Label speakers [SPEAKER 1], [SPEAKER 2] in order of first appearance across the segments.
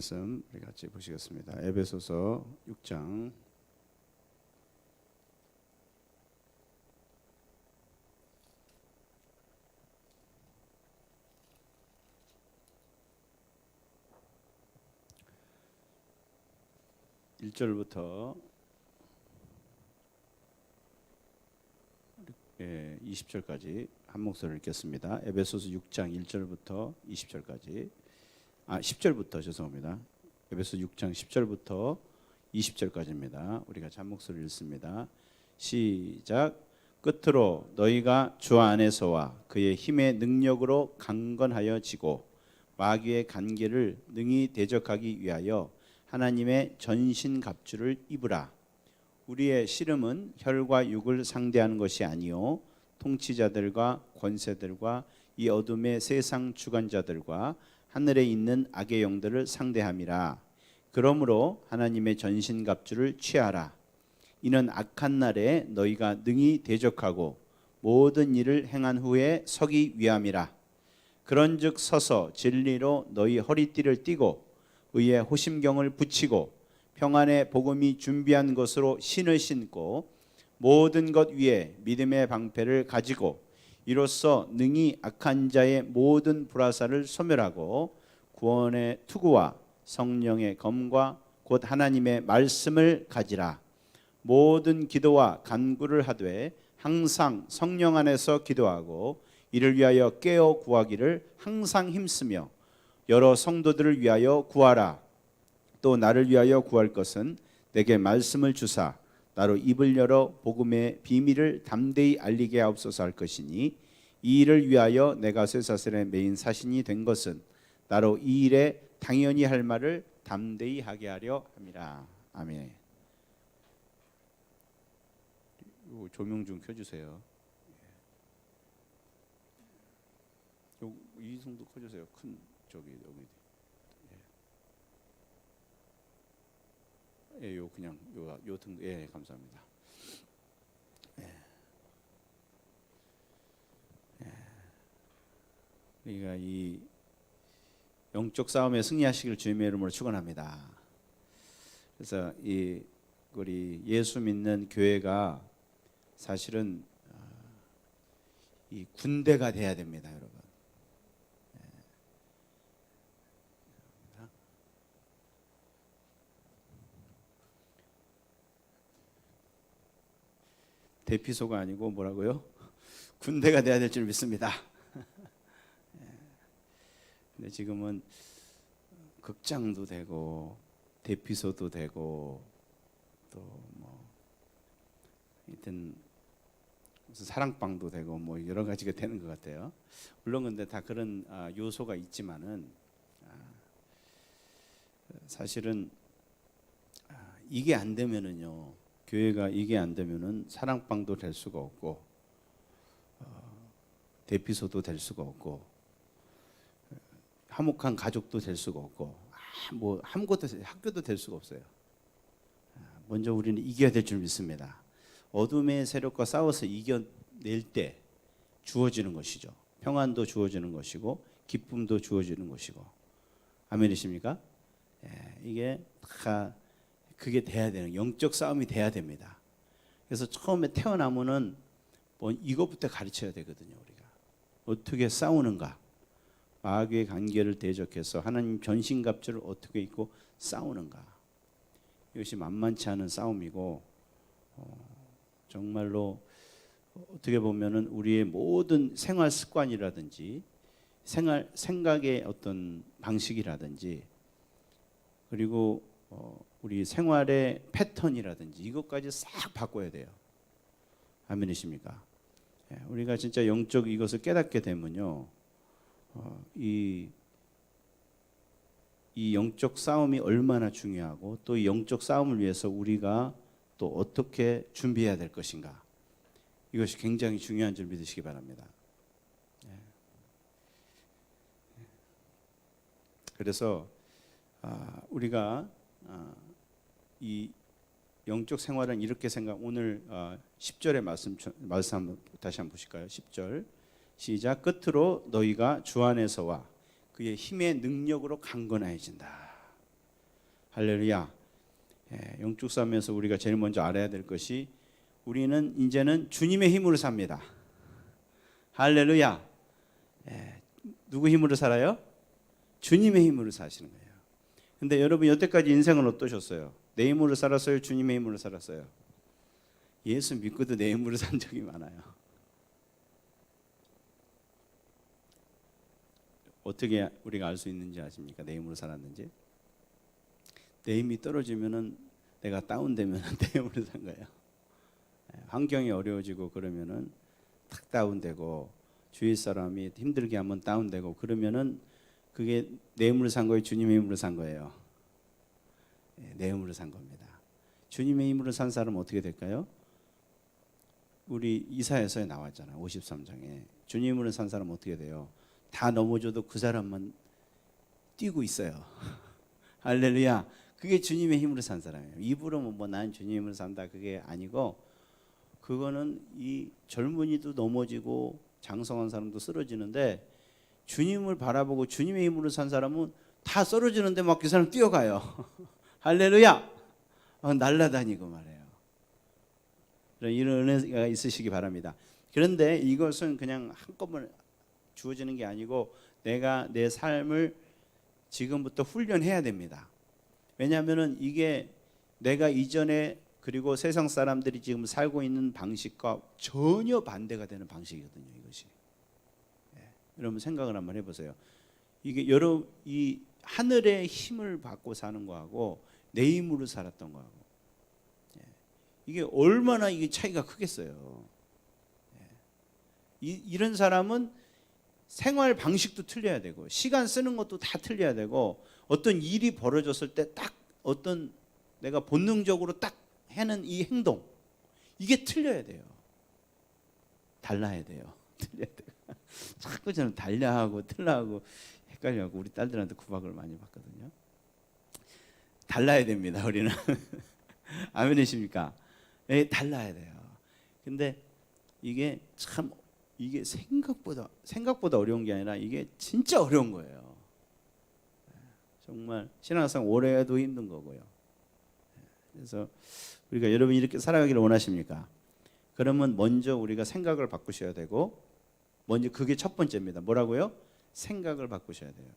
[SPEAKER 1] 말씀 우리 같이 보시겠습니다. 에베소서 6장 1절부터 20절까지 한 목소리를 읽겠습니다. 에베소서 6장 1절부터 20절까지 10절부터 죄송합니다. 에베소 6장 10절부터 20절까지입니다. 우리가 한 목소리를 읽습니다. 시작. 끝으로 너희가 주 안에서와 그의 힘의 능력으로 강건하여 지고 마귀의 간계를 능히 대적하기 위하여 하나님의 전신갑주를 입으라. 우리의 씨름은 혈과 육을 상대하는 것이 아니요 통치자들과 권세들과 이 어둠의 세상 주관자들과 하늘에 있는 악의 영들을 상대함이라. 그러므로 하나님의 전신갑주를 취하라. 이는 악한 날에 너희가 능히 대적하고 모든 일을 행한 후에 서기 위함이라. 그런즉 서서 진리로 너희 허리띠를 띠고 의의 호심경을 붙이고 평안의 복음이 준비한 것으로 신을 신고 모든 것 위에 믿음의 방패를 가지고 이로써 능히 악한 자의 모든 불화살을 소멸하고 구원의 투구와 성령의 검과 곧 하나님의 말씀을 가지라. 모든 기도와 간구를 하되 항상 성령 안에서 기도하고 이를 위하여 깨어 구하기를 항상 힘쓰며 여러 성도들을 위하여 구하라. 또 나를 위하여 구할 것은 내게 말씀을 주사 나로 입을 열어 복음의 비밀을 담대히 알리게 하옵소서 할 것이니 이 일을 위하여 내가 쇠사슬의 메인 사신이 된 것은 나로 이 일에 당연히 할 말을 담대히 하게 하려 함이라. 아멘. 조명 좀 켜주세요. 이 정도 켜주세요. 큰 저기 여기. 예, 요 그냥 요 등 예, 감사합니다. 예. 예. 그러니까 이 영적 싸움에 승리하시길 주님의 이름으로 축원합니다. 그래서 이 우리 예수 믿는 교회가 사실은 이 군대가 돼야 됩니다, 여러분. 대피소가 아니고 뭐라고요? 군대가 돼야 될 줄 믿습니다. 근데 지금은 극장도 되고 대피소도 되고 또 뭐 하여튼 무슨 사랑방도 되고 뭐 여러 가지가 되는 것 같아요. 물론 근데 다 그런 요소가 있지만은 사실은 이게 안 되면은요. 교회가 이게 안 되면은 사랑방도 될 수가 없고 대피소도 될 수가 없고 화목한 가족도 될 수가 없고 뭐 아무것도 학교도 될 수가 없어요. 먼저 우리는 이겨야 될 줄 믿습니다. 어둠의 세력과 싸워서 이겨낼 때 주어지는 것이죠. 평안도 주어지는 것이고 기쁨도 주어지는 것이고. 아멘이십니까? 예, 이게 다 그게 돼야 되는 영적 싸움이 돼야 됩니다. 그래서 처음에 태어나면은 뭐 이것부터 가르쳐야 되거든요. 우리가 어떻게 싸우는가, 마귀의 관계를 대적해서 하나님 전신갑주를 어떻게 입고 싸우는가. 이것이 만만치 않은 싸움이고 정말로 어떻게 보면은 우리의 모든 생활 습관이라든지 생각의 어떤 방식이라든지 그리고 우리 생활의 패턴이라든지 이것까지 싹 바꿔야 돼요. 아멘이십니까? 우리가 진짜 영적 이것을 깨닫게 되면요, 이 영적 싸움이 얼마나 중요하고 또 이 영적 싸움을 위해서 우리가 또 어떻게 준비해야 될 것인가, 이것이 굉장히 중요한 줄 믿으시기 바랍니다. 그래서 우리가 이 영적 생활은 이렇게 오늘 10절의 말씀 다시 한번 보실까요? 10절 시작. 끝으로 너희가 주 안에서와 그의 힘의 능력으로 강건해진다. 할렐루야. 영적 싸움에서 우리가 제일 먼저 알아야 될 것이 우리는 이제는 주님의 힘으로 삽니다. 할렐루야. 누구 힘으로 살아요? 주님의 힘으로 사시는 거예요. 근데 여러분 여태까지 인생은 어떠셨어요? 내 힘으로 살았어요? 주님의 힘으로 살았어요? 예수 믿고도 내 힘으로 산 적이 많아요. 어떻게 우리가 알 수 있는지 아십니까? 내 힘으로 살았는지. 내 힘이 떨어지면은 내가 다운되면은 내 힘으로 산 거예요. 환경이 어려워지고 그러면은 탁 다운되고 주위 사람이 힘들게 하면 다운되고 그러면은 그게 내 힘으로 산 거예요? 주님의 힘으로 산 거예요? 내 힘으로 산 겁니다. 주님의 힘으로 산 사람은 어떻게 될까요? 우리 이사야서에 나왔잖아요. 53장에. 주님으로 산 사람은 어떻게 돼요? 다 넘어져도 그 사람만 뛰고 있어요. 할렐루야. 그게 주님의 힘으로 산 사람이에요. 입으로 뭐 난 주님의 힘으로 산다 그게 아니고 그거는 이 젊은이도 넘어지고 장성한 사람도 쓰러지는데 주님을 바라보고 주님의 힘으로 산 사람은 다 쓰러지는데 막 그 사람 뛰어가요. 할렐루야. 날아다니고 말해요. 이런 은혜가 있으시기 바랍니다. 그런데 이것은 그냥 한꺼번에 주어지는 게 아니고 내가 내 삶을 지금부터 훈련해야 됩니다. 왜냐하면 이게 내가 이전에 그리고 세상 사람들이 지금 살고 있는 방식과 전혀 반대가 되는 방식이거든요. 이것이. 여러분 생각을 한번 해보세요. 이게 여러 이 하늘의 힘을 받고 사는 거하고 내 힘으로 살았던 거하고 이게 얼마나 이게 차이가 크겠어요. 이런 사람은 생활 방식도 틀려야 되고 시간 쓰는 것도 다 틀려야 되고 어떤 일이 벌어졌을 때 딱 어떤 내가 본능적으로 딱 하는 이 행동 이게 틀려야 돼요. 달라야 돼요. 틀려야 돼요. 자꾸 저는 달라하고 틀라하고 헷갈려하고 우리 딸들한테 구박을 많이 받거든요. 달라야 됩니다. 우리는. 아멘이십니까? 달라야 돼요. 근데 이게 참 이게 생각보다 어려운 게 아니라 이게 진짜 어려운 거예요. 정말 신앙생활 오래 해도 힘든 거고요. 그래서 우리가 여러분이 이렇게 살아가기를 원하십니까? 그러면 먼저 우리가 생각을 바꾸셔야 되고 먼저 그게 첫 번째입니다. 뭐라고요? 생각을 바꾸셔야 돼요.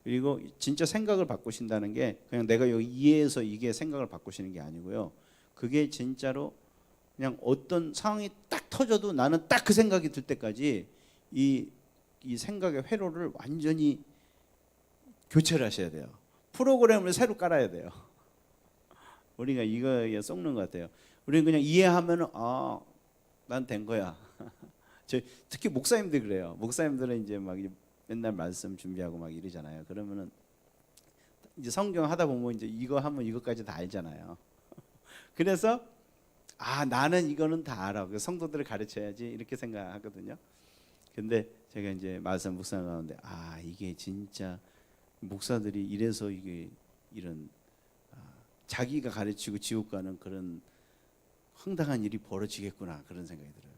[SPEAKER 1] 그리고 진짜 생각을 바꾸신다는 게 그냥 내가 여기 이해해서 이게 생각을 바꾸시는 게 아니고요. 그게 진짜로 그냥 어떤 상황이 딱 터져도 나는 딱 그 생각이 들 때까지 이 생각의 회로를 완전히 교체를 하셔야 돼요. 프로그램을 새로 깔아야 돼요. 우리가 이거에 썩는 것 같아요. 우리는 그냥 이해하면은 난 된 거야. 특히 목사님들 그래요. 목사님들은 이제 막 맨날 말씀 준비하고 막 이러잖아요. 그러면은 이제 성경 하다 보면 이제 이거 하면 이것까지 다 알잖아요. 그래서 나는 이거는 다 알아. 성도들을 가르쳐야지 이렇게 생각하거든요. 근데 제가 이제 말씀 묵상 가운데 이게 진짜 목사들이 이래서 이게 이런 자기가 가르치고 지옥 가는 그런 황당한 일이 벌어지겠구나 그런 생각이 들어요.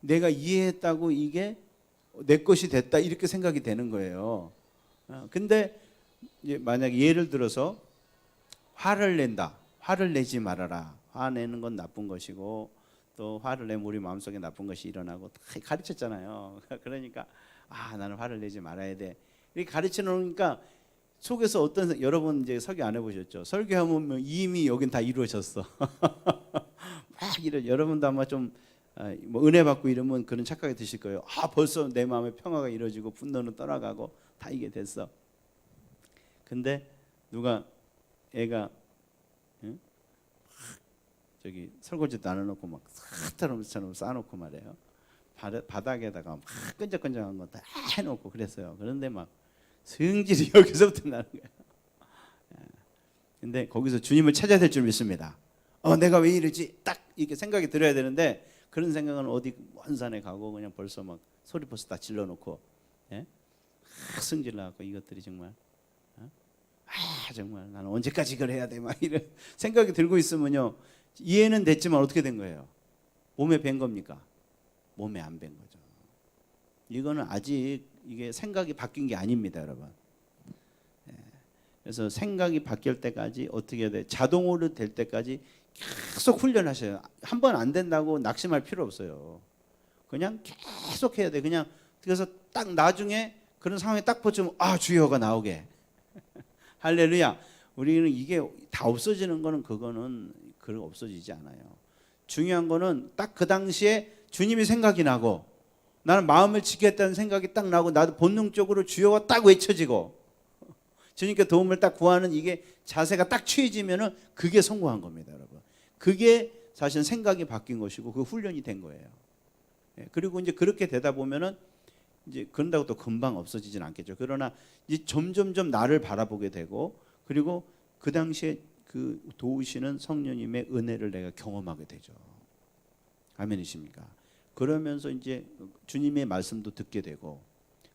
[SPEAKER 1] 내가 이해했다고 이게 내 것이 됐다 이렇게 생각이 되는 거예요. 근데 이제 만약에 예를 들어서 화를 낸다. 화를 내지 말아라. 화내는 건 나쁜 것이고 또 화를 내면 우리 마음속에 나쁜 것이 일어나고 다 가르쳤잖아요. 그러니까 나는 화를 내지 말아야 돼. 이렇게 가르쳐 놓으니까 속에서 어떤 여러분 이제 설교 안 해보셨죠? 설교하면 이미 여긴 다 이루어졌어. 막 여러분도 아마 좀 뭐 은혜 받고 이러면 그런 착각이 드실 거예요. 벌써 내 마음에 평화가 이루어지고 분노는 떠나가고 다 이게 됐어. 근데 누가 애가 저기 설거지도 안 해놓고 막 사타처럼 쌓아놓고 말이에요. 바닥에다가 막 끈적끈적한 거 다 해놓고 그랬어요. 그런데 막 성질이 여기서부터 나는 거예요. 근데 거기서 주님을 찾아야 될 줄 믿습니다. 내가 왜 이러지? 딱 이렇게 생각이 들어야 되는데 그런 생각은 어디 먼 산에 가고 그냥 벌써 막 소리 벌써 다 질러놓고 승질 나고 이것들이 정말 정말 나는 언제까지 이걸 해야 돼? 막 이런 생각이 들고 있으면요 이해는 됐지만 어떻게 된 거예요? 몸에 밴 겁니까? 몸에 안 밴 거죠. 이거는 아직 이게 생각이 바뀐 게 아닙니다, 여러분. 그래서 생각이 바뀔 때까지 어떻게 해야 돼? 자동으로 될 때까지 계속 훈련하셔요. 한 번 안 된다고 낙심할 필요 없어요. 그냥 계속 해야 돼. 그냥 그래서 딱 나중에 그런 상황이 딱 보면 주여가 나오게. 할렐루야. 우리는 이게 다 없어지는 거는 그거는 없어지지 않아요. 중요한 거는 딱 그 당시에 주님이 생각이 나고 나는 마음을 지켰다는 생각이 딱 나고 나도 본능적으로 주여가 딱 외쳐지고 주님께 도움을 딱 구하는 이게 자세가 딱 취해지면은 그게 성공한 겁니다, 여러분. 그게 사실 생각이 바뀐 것이고 그 훈련이 된 거예요. 그리고 이제 그렇게 되다 보면은 이제 그런다고 또 금방 없어지진 않겠죠. 그러나 이제 점점점 나를 바라보게 되고 그리고 그 당시에 그 도우시는 성령님의 은혜를 내가 경험하게 되죠. 아멘이십니까? 그러면서 이제 주님의 말씀도 듣게 되고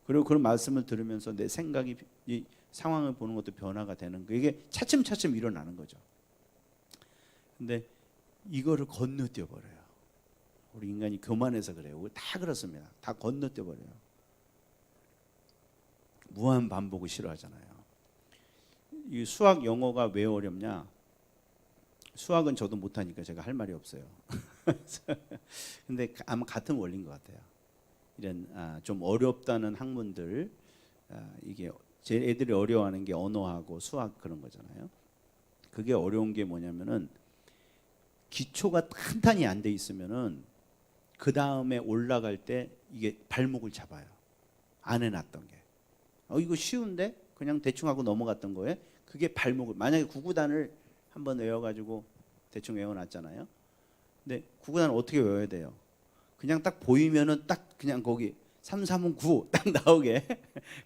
[SPEAKER 1] 그리고 그런 말씀을 들으면서 내 생각이 이 상황을 보는 것도 변화가 되는 거 이게 차츰차츰 일어나는 거죠. 근데 이거를 건너뛰어 버려요. 우리 인간이 교만해서 그래요. 우리 다 그렇습니다. 다 건너뛰어 버려요. 무한 반복을 싫어하잖아요. 이 수학 영어가 왜 어렵냐? 수학은 저도 못하니까 제가 할 말이 없어요. 근데 아마 같은 원리인 것 같아요. 이런 좀 어렵다는 학문들 이게 제 애들이 어려워하는 게 언어하고 수학 그런 거잖아요. 그게 어려운 게 뭐냐면은 기초가 탄탄히 안 돼 있으면은 그 다음에 올라갈 때 이게 발목을 잡아요. 안 해놨던 게. 이거 쉬운데 그냥 대충 하고 넘어갔던 거에 그게 발목을 만약에 구구단을 한번 외워가지고 대충 외워놨잖아요. 근데 구구단을 어떻게 외워야 돼요? 그냥 딱 보이면은 딱 그냥 거기 3, 3은 9 딱 나오게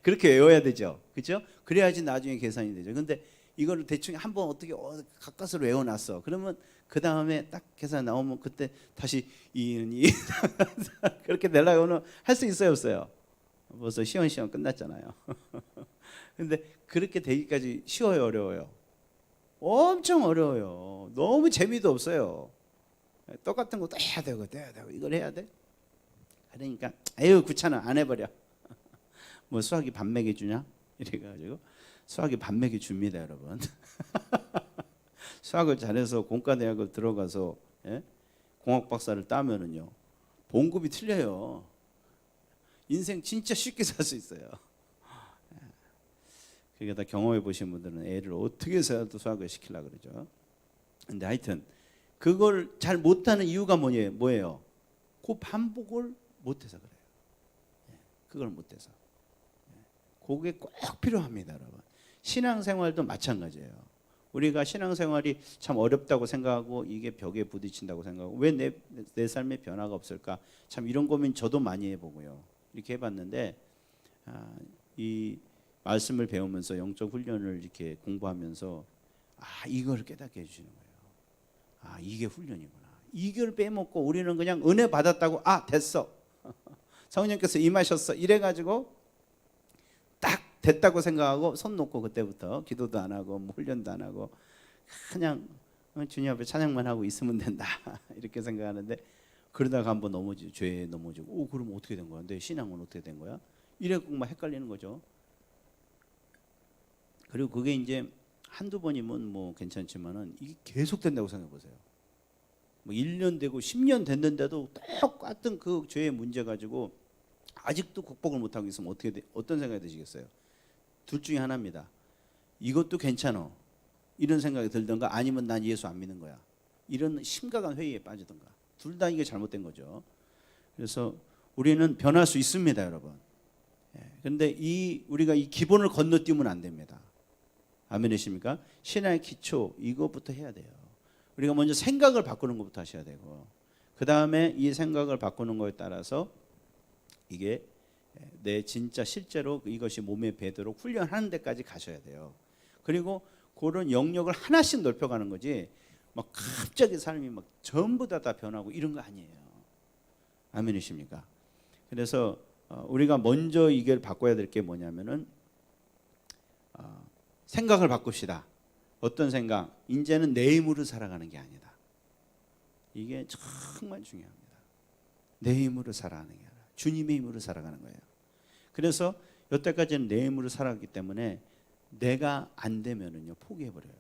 [SPEAKER 1] 그렇게 외워야 되죠. 그렇죠? 그래야지 나중에 계산이 되죠. 근데 이거를 대충 한번 어떻게 가까스로 외워놨어. 그러면 그 다음에 딱 계산 나오면 그때 다시 2는 2 그렇게 내려고는 할 수 있어요, 없어요? 벌써 시험 끝났잖아요. 근데 그렇게 되기까지 쉬워요, 어려워요? 엄청 어려워요. 너무 재미도 없어요. 똑같은 것도 해야 되고 이걸 해야 돼? 그러니까 에휴 귀찮아 안 해버려. 뭐 수학이 밥 먹여주냐? 이래가지고 수학이 밥 먹여줍니다, 여러분. 수학을 잘해서 공과대학을 들어가서 공학 박사를 따면은요 봉급이 틀려요. 인생 진짜 쉽게 살 수 있어요. 그게 다 경험해 보신 분들은 애를 어떻게 해서라도 수학을 시키려고 그러죠. 근데 하여튼 그걸 잘 못하는 이유가 뭐예요? 그 반복을 못해서 그래요. 그걸 못해서. 그게 꼭 필요합니다, 여러분. 신앙생활도 마찬가지예요. 우리가 신앙생활이 참 어렵다고 생각하고 이게 벽에 부딪힌다고 생각하고 왜 내 삶에 변화가 없을까? 참 이런 고민 저도 많이 해보고요. 이렇게 해봤는데 이 말씀을 배우면서 영적 훈련을 이렇게 공부하면서 이걸 깨닫게 해주시는 거예요. 이게 훈련이구나. 이걸 빼먹고 우리는 그냥 은혜 받았다고 됐어. 성령께서 임하셨어. 이래가지고 딱 됐다고 생각하고 손 놓고 그때부터 기도도 안 하고 뭐 훈련도 안 하고 그냥 주님 앞에 찬양만 하고 있으면 된다 이렇게 생각하는데 그러다가 한번 죄에 넘어지고 그럼 어떻게 된 거야? 내 신앙은 어떻게 된 거야? 이래 막 헷갈리는 거죠. 그리고 그게 이제 한두 번이면 뭐 괜찮지만은 이게 계속 된다고 생각해 보세요. 뭐 1년 되고 10년 됐는데도 똑같은 그 죄의 문제 가지고 아직도 극복을 못 하고 있으면 어떤 생각이 드시겠어요? 둘 중에 하나입니다. 이것도 괜찮아. 이런 생각이 들던가 아니면 난 예수 안 믿는 거야. 이런 심각한 회의에 빠지던가. 둘 다 이게 잘못된 거죠. 그래서 우리는 변할 수 있습니다, 여러분. 그런데 우리가 이 기본을 건너뛰면 안 됩니다. 아멘이십니까? 신앙의 기초 이것부터 해야 돼요. 우리가 먼저 생각을 바꾸는 것부터 하셔야 되고 그 다음에 이 생각을 바꾸는 것에 따라서 이게 내 진짜 실제로 이것이 몸에 배도록 훈련하는 데까지 가셔야 돼요. 그리고 그런 영역을 하나씩 넓혀가는 거지 막 갑자기 삶이 막 전부 다 변하고 이런 거 아니에요. 아멘이십니까? 그래서 우리가 먼저 이걸 바꿔야 될 게 뭐냐면은 생각을 바꿉시다. 어떤 생각? 이제는 내 힘으로 살아가는 게 아니다. 이게 정말 중요합니다. 내 힘으로 살아가는 게 아니라 주님의 힘으로 살아가는 거예요. 그래서 여태까지는 내 힘으로 살아갔기 때문에 내가 안 되면은요 포기해 버려요.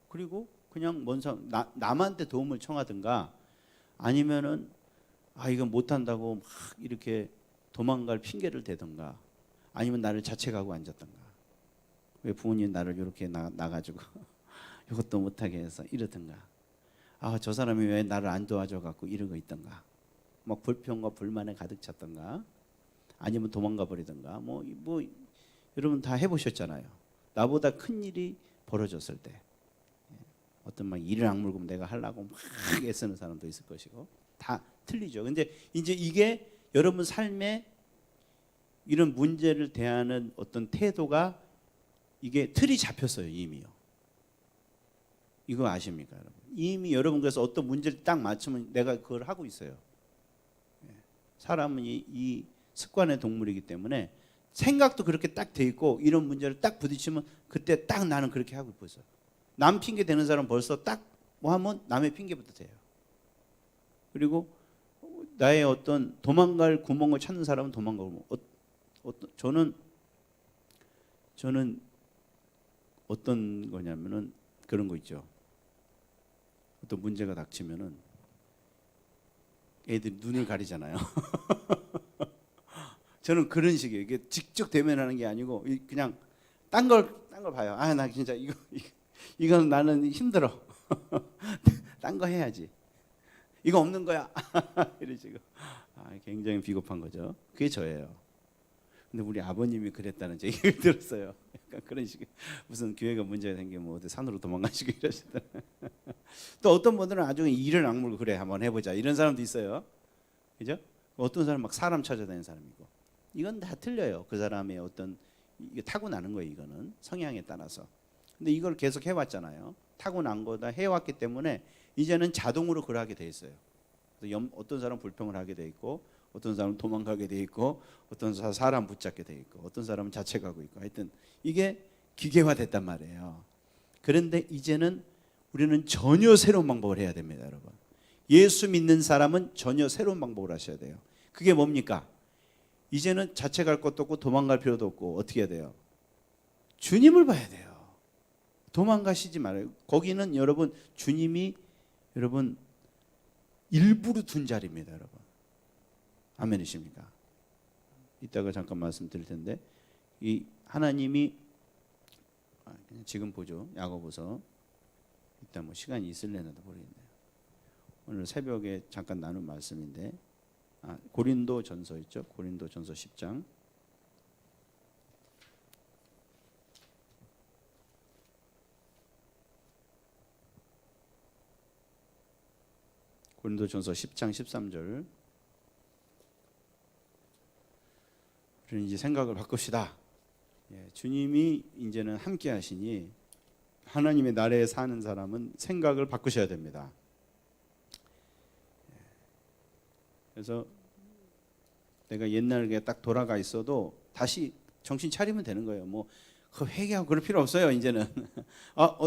[SPEAKER 1] 그리고 그냥 먼 사람 남한테 도움을 청하든가 아니면은 이건 못 한다고 막 이렇게 도망갈 핑계를 대든가 아니면 나를 자책하고 앉았던가. 왜 부모님 나를 이렇게 나가지고 이것도 못하게 해서 이러든가. 저 사람이 왜 나를 안 도와줘 갖고 이러고 있던가. 막 불평과 불만에 가득 찼던가. 아니면 도망가 버리든가. 뭐 여러분 다 해보셨잖아요. 나보다 큰 일이 벌어졌을 때 어떤 막 이를 악물고 내가 하려고 막 애쓰는 사람도 있을 것이고 다 틀리죠. 근데 이제 이게 여러분 삶에 이런 문제를 대하는 어떤 태도가 이게 틀이 잡혔어요. 이미요. 이거 아십니까 여러분? 이미 여러분 그래서 어떤 문제를 딱 맞추면 내가 그걸 하고 있어요. 사람은 이 습관의 동물이기 때문에 생각도 그렇게 딱 돼 있고 이런 문제를 딱 부딪히면 그때 딱 나는 그렇게 하고 있어요. 남 핑계 대는 사람 벌써 딱 뭐 하면 남의 핑계부터 돼요. 그리고 나의 어떤 도망갈 구멍을 찾는 사람은 도망가고 저는 어떤 거냐면은 그런 거 있죠. 어떤 문제가 닥치면은 애들이 눈을 가리잖아요. 저는 그런 식이에요. 이게 직접 대면하는 게 아니고 그냥 딴 걸 봐요. 나 진짜 이건 나는 힘들어. 딴 거 해야지. 이거 없는 거야. 이러시고 굉장히 비겁한 거죠. 그게 저예요. 근데 우리 아버님이 그랬다는 제 얘기를 들었어요. 약간 그런 식의 무슨 교회가 문제가 생기면 어디 산으로 도망가시고 이러시더라. 또 어떤 분들은 나중에 이를 악물고 그래 한번 해보자 이런 사람도 있어요. 그죠? 어떤 사람 막 사람 찾아다니는 사람이고 이건 다 틀려요. 그 사람의 어떤 이게 타고나는 거예요. 이거는 성향에 따라서. 근데 이걸 계속 해왔잖아요. 타고난 거다 해왔기 때문에 이제는 자동으로 그걸 하게 돼 있어요. 그래서 어떤 사람 불평을 하게 돼 있고 어떤 사람은 도망가게 돼 있고 어떤 사람 붙잡게 돼 있고 어떤 사람은 자책하고 있고 하여튼 이게 기계화됐단 말이에요. 그런데 이제는 우리는 전혀 새로운 방법을 해야 됩니다. 여러분. 예수 믿는 사람은 전혀 새로운 방법을 하셔야 돼요. 그게 뭡니까? 이제는 자책할 것도 없고 도망갈 필요도 없고 어떻게 해야 돼요? 주님을 봐야 돼요. 도망가시지 말아요. 거기는 여러분 주님이 여러분 일부러 둔 자리입니다. 여러분. 아멘이십니까? 이따가 잠깐 말씀드릴 텐데 이 하나님이 지금 보죠. 야고보서 이따 뭐 시간이 있을래나도 모르겠네요. 오늘 새벽에 잠깐 나눈 말씀인데 고린도 전서 있죠. 고린도 전서 10장 고린도전서 10장 13절. 우리는 이제 생각을 바꿉시다. 주님이 이제는 함께 하시니 하나님의 나라에 사는 사람은 생각을 바꾸셔야 됩니다. 그래서 내가 옛날에 딱 돌아가 있어도 다시 정신 차리면 되는 거예요. 뭐 회개하고 그럴 필요 없어요. 이제는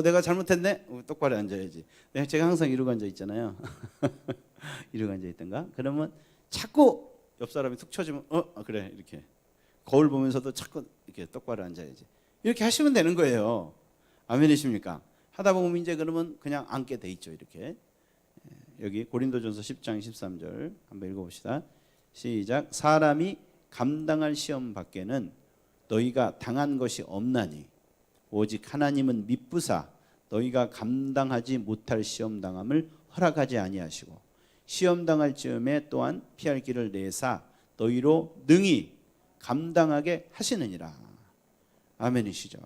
[SPEAKER 1] 내가 잘못했네. 똑바로 앉아야지. 제가 항상 이러고 앉아 있잖아요. 이러고 앉아 있던가. 그러면 자꾸 옆 사람이 툭 쳐주면 그래 이렇게 거울 보면서도 자꾸 이렇게 똑바로 앉아야지. 이렇게 하시면 되는 거예요. 아멘이십니까? 하다 보면 이제 그러면 그냥 앉게 돼 있죠. 이렇게 여기 고린도전서 10장 13절 한번 읽어봅시다. 시작. 사람이 감당할 시험 밖에는 너희가 당한 것이 없나니 오직 하나님은 미쁘사 너희가 감당하지 못할 시험 당함을 허락하지 아니하시고 시험 당할 즈음에 또한 피할 길을 내사 너희로 능히 감당하게 하시느니라. 아멘이시죠.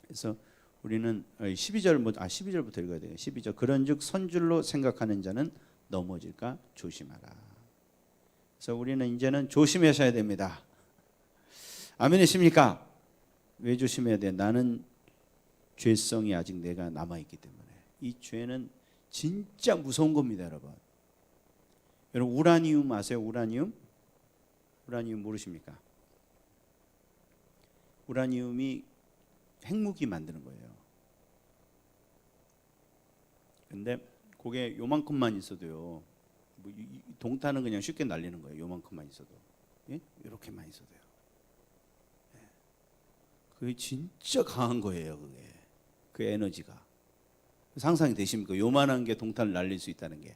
[SPEAKER 1] 그래서 우리는 12절부터 읽어야 돼요. 12절. 그런즉 선줄로 생각하는 자는 넘어질까 조심하라. 그래서 우리는 이제는 조심하셔야 됩니다. 아멘이십니까? 왜 조심해야 돼? 나는 죄성이 아직 내가 남아있기 때문에. 이 죄는 진짜 무서운 겁니다. 여러분. 여러분 우라늄 아세요? 우라늄 모르십니까? 우라늄이 핵무기 만드는 거예요. 근데 그게 요만큼만 있어도요. 동탄은 그냥 쉽게 날리는 거예요. 요만큼만 있어도. 예? 이렇게만 있어도요. 그게 진짜 강한 거예요. 그게 그 에너지가 상상이 되십니까? 요만한 게 동탄을 날릴 수 있다는 게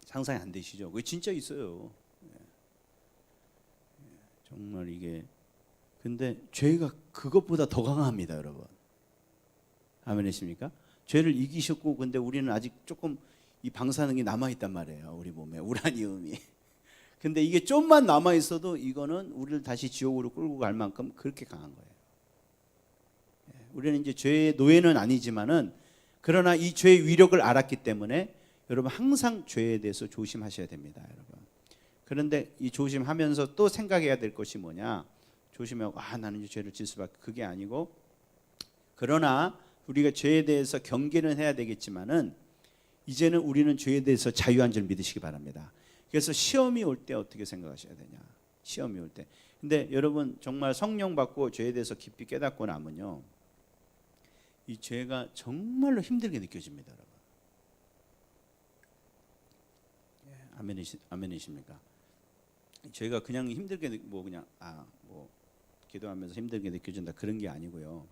[SPEAKER 1] 상상이 안 되시죠? 그게 진짜 있어요. 정말 이게 근데 죄가 그것보다 더 강합니다, 여러분. 아멘이십니까? 죄를 이기셨고 근데 우리는 아직 조금 이 방사능이 남아 있단 말이에요. 우리 몸에 우라늄이. 근데 이게 좀만 남아 있어도 이거는 우리를 다시 지옥으로 끌고 갈 만큼 그렇게 강한 거예요. 우리는 이제 죄의 노예는 아니지만은 그러나 이 죄의 위력을 알았기 때문에 여러분 항상 죄에 대해서 조심하셔야 됩니다, 여러분. 그런데 이 조심하면서 또 생각해야 될 것이 뭐냐? 조심하고 나는 이제 죄를 질 수밖에 그게 아니고 그러나 우리가 죄에 대해서 경계는 해야 되겠지만은 이제는 우리는 죄에 대해서 자유한 줄 믿으시기 바랍니다. 그래서 시험이 올 때 어떻게 생각하셔야 되냐? 시험이 올 때. 근데 여러분 정말 성령 받고 죄에 대해서 깊이 깨닫고 나면요, 이 죄가 정말로 힘들게 느껴집니다, 여러분. 아멘이십니까? 죄가 그냥 힘들게 뭐 그냥 뭐 기도하면서 힘들게 느껴진다 그런 게 아니고요.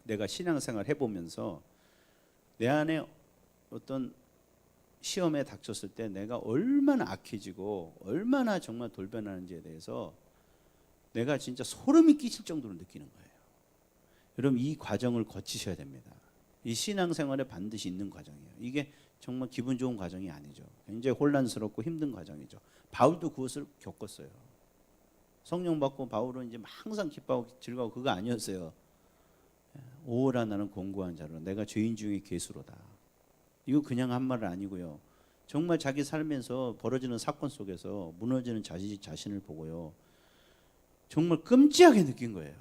[SPEAKER 1] 내가 신앙생활 해보면서 내 안에 어떤 시험에 닥쳤을 때 내가 얼마나 악해지고 얼마나 정말 돌변하는지에 대해서 내가 진짜 소름이 끼칠 정도로 느끼는 거예요. 여러분 이 과정을 거치셔야 됩니다. 이 신앙생활에 반드시 있는 과정이에요. 이게 정말 기분 좋은 과정이 아니죠. 굉장히 혼란스럽고 힘든 과정이죠. 바울도 그것을 겪었어요. 성령 받고 바울은 이제 항상 기뻐하고 즐거워 그거 아니었어요. 오호라 나는 공고한 자로 내가 죄인 중에 괴수로다. 이거 그냥 한 말 아니고요. 정말 자기 살면서 벌어지는 사건 속에서 무너지는 자신을 보고요. 정말 끔찍하게 느낀 거예요.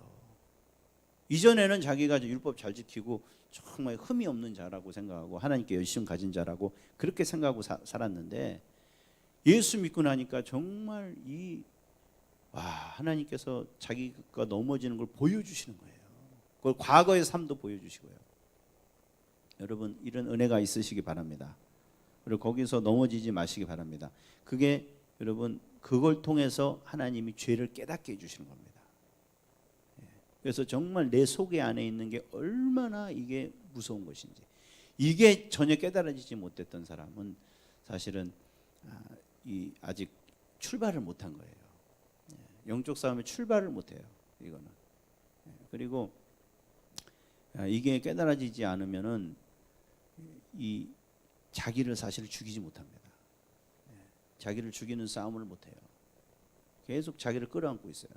[SPEAKER 1] 이전에는 자기가 율법 잘 지키고 정말 흠이 없는 자라고 생각하고 하나님께 열심 가진 자라고 그렇게 생각하고 살았는데 예수 믿고 나니까 정말 하나님께서 자기가 넘어지는 걸 보여주시는 거예요. 그걸 과거의 삶도 보여주시고요. 여러분 이런 은혜가 있으시기 바랍니다. 그리고 거기서 넘어지지 마시기 바랍니다. 그게 여러분 그걸 통해서 하나님이 죄를 깨닫게 해주시는 겁니다. 그래서 정말 내 속에 안에 있는 게 얼마나 이게 무서운 것인지 이게 전혀 깨달아지지 못했던 사람은 사실은 아직 출발을 못한 거예요. 영적 싸움에 출발을 못해요. 이거는. 그리고 이게 깨달아지지 않으면은 이 자기를 사실 죽이지 못합니다. 자기를 죽이는 싸움을 못해요. 계속 자기를 끌어안고 있어요.